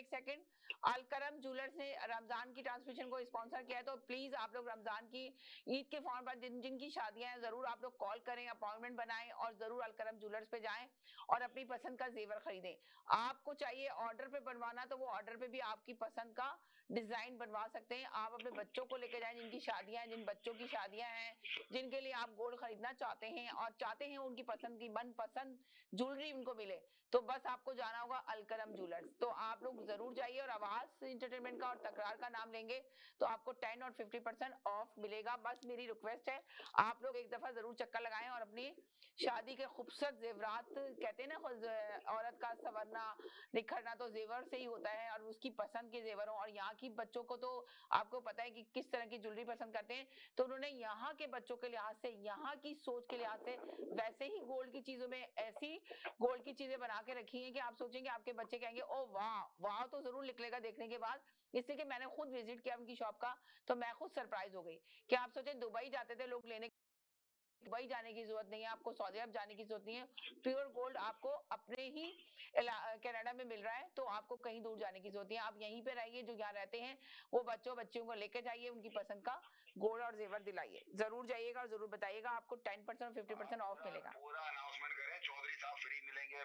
सेकंड, अलकरम ज्वेलर्स ने रमजान की ट्रांसमिशन को स्पॉन्सर किया है, तो प्लीज आप लोग रमजान की ईद के फौरन बाद जिनकी शादियां हैं जरूर आप लोग कॉल करें, अपॉइंटमेंट बनाएं और जरूर अलकरम ज्वेलर्स पे जाएं और अपनी पसंद का जेवर खरीदें। आपको चाहिए ऑर्डर पे बनवाना तो वो ऑर्डर पे भी आपकी पसंद का डिजाइन बनवा सकते हैं। आप अपने बच्चों को लेकर जाएं जिनकी शादियां हैं, जिन बच्चों की शादियां हैं, जिनके लिए आप गोल्ड खरीदना चाहते हैं और चाहते हैं उनकी पसंद की मनपसंद ज्वेलरी उनको मिले, तो बस आपको जाना होगा अलकरम ज्वेलर्स। तो आप लोग जरूर जाइए और आवाज एंटरटेनमेंट का और तकरार का नाम लेंगे तो आपको 10 और 50% ऑफ मिलेगा। बस मेरी रिक्वेस्ट है आप लोग एक दफा जरूर चक्कर लगाएं और अपनी शादी के खूबसूरत जेवरात, कहते हैं ना औरत का संवरना निखरना तो जेवर से ही होता है, और उसकी पसंद के जेवर हो। और यहाँ की बच्चों को तो आपको पता है कि किस तरह की ज्वेलरी पसंद करते हैं, तो उन्होंने यहाँ के बच्चों के लिहाज से, यहाँ की सोच के लिहाज से वैसे ही गोल्ड की चीजों में ऐसी गोल्ड की चीजें बना के रखी हैं कि आप सोचेंगे आपके बच्चे कहेंगे ओ वाह वाह तो जरूर निकलेगा देखने के बाद। इसलिए कि मैंने खुद विजिट किया उनकी शॉप का तो मैं खुद सरप्राइज हो गई कि आप सोचे दुबई जाते थे लोग लेने, दुबई जाने की जरूरत नहीं है, आपको सऊदी अरब जाने की जरूरत नहीं है, प्योर गोल्ड आपको अपने ही कनाडा में मिल रहा है, तो आपको कहीं दूर जाने की जरूरत नहीं है। आप यहीं पे रहिए, जो यहाँ रहते हैं वो बच्चियों को लेके जाइए, उनकी पसंद का गोल्ड और जेवर दिलाइए, जरूर जाइएगा और जरूर बताइएगा, आपको 10% और 50% ऑफ मिलेगा। पूरा अनाउंसमेंट करें, चौधरी साहब फ्री मिलेंगे,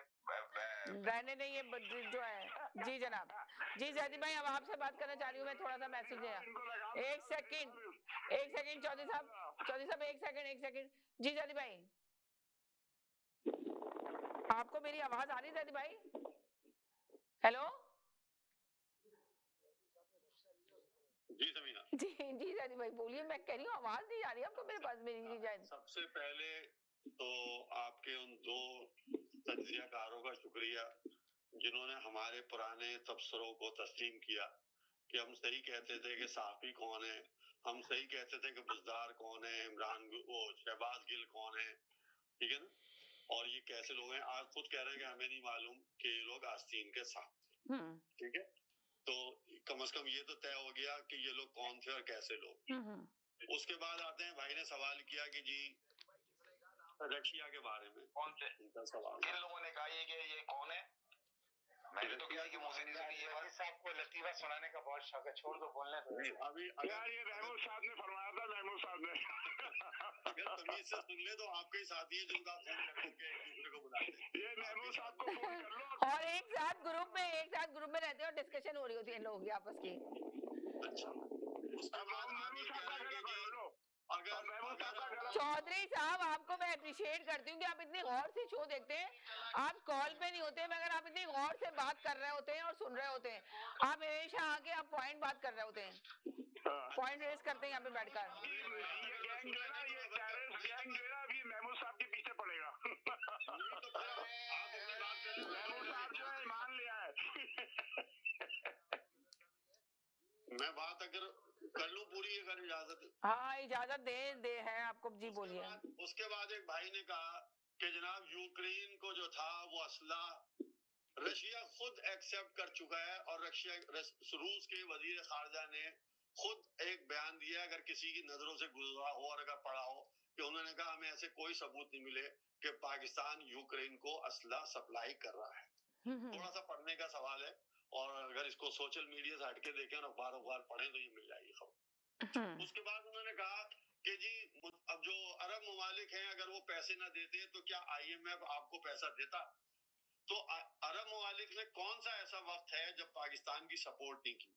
रहने नहीं ये जो है। जी जनाब, जी जैदी भाई अब आपसे बात करना चाह रही हूँ मैं, थोड़ा सा मैसेज है, एक सेकंड चौधरी साहब एक सेकंड। जी जैदी भाई आपको मेरी आवाज आ रही है जैदी भाई? हेलो जी समीना जी जैदी भाई बोलिए, मैं कह रही हूँ आवाज नहीं आ रही आपको मेरे पास मेरी। सबसे पहले तो आपके उन दो तज्जियाकारों का शुक्रिया जिन्होंने हमारे पुराने तबसरों को तस्लीम किया कि हम सही कहते थे कि साफी कौन है, हम सही कहते थे कि बुजदार कौन है, इमरान वो शहबाज गिल कौन है, ठीक है ना, और ये कैसे लोग हैं। आज खुद कह रहे हैं कि हमें नहीं मालूम कि ये लोग आस्तीन के साथ, ठीक है, तो कम से कम ये तो तय हो गया कि ये लोग कौन थे और कैसे लोग। उसके बाद आते हैं, भाई ने सवाल किया कि जी रशिया के बारे में कौन थे उनका सवाल, किन लोगों ने कहा ये कौन है, मैंने तो किसी की मुंह से नहीं सुनी है। भाई साहब को लतीफा सुनाने का बहुत शौक है, छोड़ दो बोलने दो। अभी यार ये महमूद साहब ने फरमाया था, महमूद साहब ने अगर तमीज से सुन ले तो आपके ही साथी है जिनका फोन करके एक दूसरे को बुलाते हैं। ये महमूद साहब को फोन कर लो और एक साथ ग्रुप में रहते हैं और डिस्कशन हो रही होती है इन लोगों की आपस की। अच्छा, उसके बाद आप ये कह रहे हैं कि अगर चौधरी साहब आपको मैं अप्रिशिएट करती हूँ कि आप इतनी गौर से शो देखते हैं, आप कॉल पे नहीं होते मगर आप इतनी गौर से बात कर रहे होते हैं और सुन रहे होते हैं, आप हमेशा आके आप पॉइंट बात कर रहे होते हैं, पॉइंट रेस करते हैं यहाँ पे बैठकर। ये महमूद साहब के पीछे पड़ेगा, महमूद साहब जो है मान लिया है। मैं बात अगर कर लूं पूरी, अगर इजाजत? हाँ इजाजत दे है आपको, जी बोलिए। उसके बाद एक भाई ने कहा कि जनाब यूक्रेन को जो था वो असला रशिया खुद एक्सेप्ट कर चुका है, और रूस के वजीर खारजा ने खुद एक बयान दिया, अगर किसी की नजरों से गुजरा हो और अगर पढ़ा हो, कि उन्होंने कहा हमें ऐसे कोई सबूत नहीं मिले कि पाकिस्तान यूक्रेन को असला सप्लाई कर रहा है। थोड़ा सा पढ़ने का सवाल है, और अगर इसको सोशल मीडिया से हटके देखें और अखबार पढ़ें तो ये मिल जाएगी खबर। उसके बाद उन्होंने कहा कि जी अब जो अरब ममालिक हैं अगर वो पैसे ना देते तो क्या IMF आपको पैसा देता? तो अरब ममालिक में कौन सा ऐसा वक्त है जब पाकिस्तान की सपोर्ट नहीं की?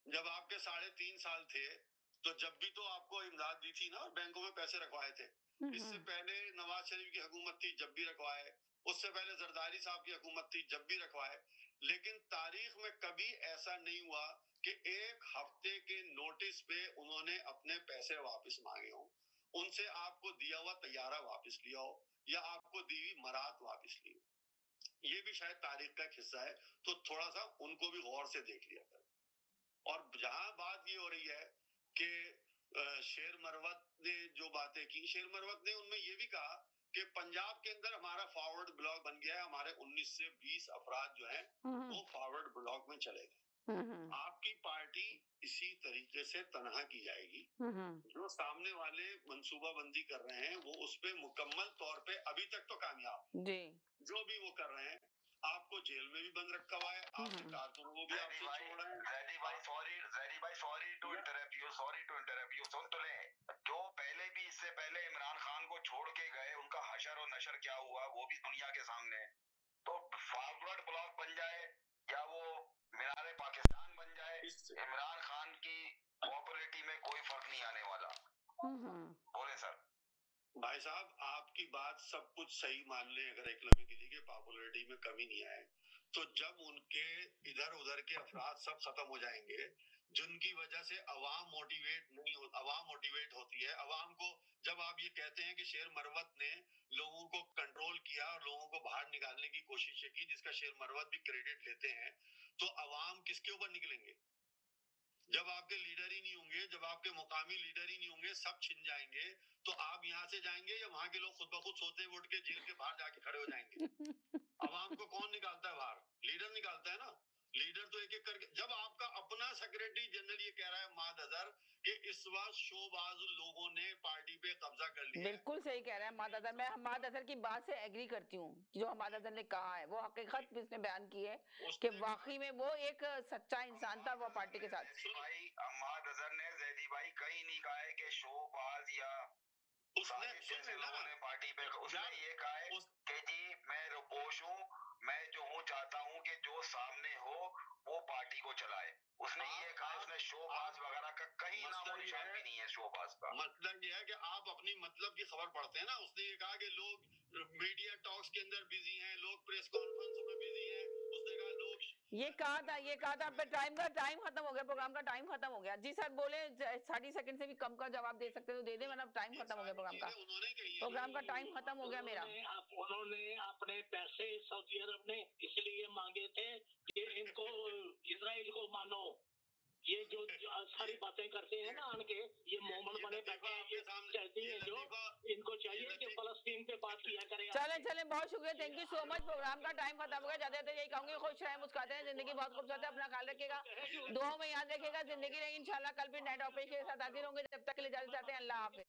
जब आपके 3.5 साल थे तो जब भी तो आपको इमदाद दी थी ना और बैंकों में पैसे रखवाए थे। इससे पहले नवाज शरीफ की हुकूमत थी जब भी रखवाए, उससे पहले जरदारी साहब की हुकूमत थी जब भी रखवाए। लेकिन तारीख में कभी ऐसा नहीं हुआ कि एक हफ्ते के नोटिस पे उन्होंने अपने पैसे वापस मांगे हो, उनसे आपको दिया हुआ तैयारा वापस लिया हो या आपको दी हुई मरात वापस ली हो। ये भी शायद तारीख का एक हिस्सा है, तो थोड़ा सा उनको भी गौर से देख लिया करें। और जहां बात ये हो रही है कि शेर मरवत ने जो बातें की, शेर मरवत ने उनमें ये भी कहा कि पंजाब के अंदर हमारा फॉरवर्ड ब्लॉक बन गया है, हमारे 19 से 20 अफराद जो हैं वो फॉरवर्ड ब्लॉक में चले गए। आपकी पार्टी इसी तरीके से तनहा की जाएगी। जो सामने वाले मंसूबाबंदी कर रहे हैं वो उस पे मुकम्मल तौर पे अभी तक तो कामयाब जी। जो भी वो कर रहे हैं, आपको जेल में भी बंद रखा हुआ है, आपके कारकुनों को भी आपसे छोड़ रहे हैं। जैदी भाई सॉरी टू इंटरप्ट यू, सुन तो ले। जो पहले भी इससे पहले इमरान खान को छोड़ के गए, उनका हशर और नशर क्या हुआ वो भी दुनिया के सामने है। तो फॉरवर्ड ब्लॉक बन जाए या वो मीनारे पाकिस्तान बन जाए, इमरान खान की पॉपुलैरिटी में कोई फर्क नहीं आने वाला। बोले सर। भाई साहब, आपकी बात सब कुछ सही मान लें, अगर इकलमी किसी के पॉपुलैरिटी में कमी नहीं आए, तो जब उनके इधर उधर के अफराद सब खत्म हो जाएंगे जिनकी वजह से अवाम मोटिवेट नहीं हो, अवाम मोटिवेट होती है। अवाम को जब आप ये कहते हैं कि शेर मरवत ने लोगों को कंट्रोल किया और लोगों को बाहर निकालने की कोशिश की, जिसका शेर मरवत भी क्रेडिट लेते हैं, तो अवाम किसके ऊपर निकलेंगे? जब आपके लीडर ही नहीं होंगे, जब आपके मुकामी लीडर ही नहीं होंगे, सब छिन जाएंगे, तो आप यहाँ से जाएंगे या वहां के लोग खुद ब खुद सोते हुए उठ के जेल के बाहर जाके खड़े हो जाएंगे? अवाम को कौन निकालता है बाहर? लीडर निकालता है ना। लीडर तो एक एक करके, जब आपका अपना सेक्रेटरी जनरल ये कह रहा है माद अजहर कि इस वक्त शोबाज लोगों ने पार्टी पे कब्जा कर लिया। बिल्कुल सही कह रहा है माद अजहर। मैं माद अजहर की बात से एग्री करती हूँ। जो माद अजहर ने कहा है वो हकीकत भी उसने बयान की है कि वाकई में वो एक सच्चा इंसान था वो पार्टी के साथ। भाई माद अजहर ने जैदी भाई कहीं नहीं कहा है कि शोबाज या उसने पार्टी पे, उसने ये कहा है कि जी मैं रुपोश हूँ, मैं जो हूँ चाहता हूँ कि जो सामने हो वो पार्टी को चलाए। उसने ये कहा, उसने शोबाज वगैरह का कहीं नाम निशान भी नहीं है शोबाज का। मतलब ये है कि आप अपनी मतलब की खबर पढ़ते हैं ना। उसने ये कहा कि लोग मीडिया टॉक्स के अंदर बिजी हैं, लोग प्रेस कॉन्फ्रेंस में बिजी हैं। उसने कहा लोग ये कहा था टाइम खत्म हो गया, प्रोग्राम का टाइम खत्म हो गया। जी सर बोले 60 सेकंड से भी कम का जवाब दे सकते तो दे दे, मतलब टाइम खत्म हो गया प्रोग्राम का टाइम खत्म हो गया मेरा। उन्होंने अपने पैसे सऊदी अरब ने इसलिए मांगे थे कि इनको इजराइल को मानो। ये जो सारी बातें करते हैं ना आनके, ये मोमन बने बैठे हैं, ये कहती है जो इनको चाहिए कि फलस्तीन पे बात किया करें। चले बहुत शुक्रिया, thank you so much. Programme का टाइम खत्म हो गया। ज्यादा यही कहूंगी, खुश रहें, मुस्कुराते हैं, जिंदगी बहुत खूबसूरत है, अपना ख्याल रखिएगा, दुआओं में याद रखिएगा। जिंदगी रही इंशाल्लाह कल भी नए टॉपिक के साथ हाजिर होंगे। जब तक के लिए इजाजत चाहते हैं, अल्लाह हाफिज।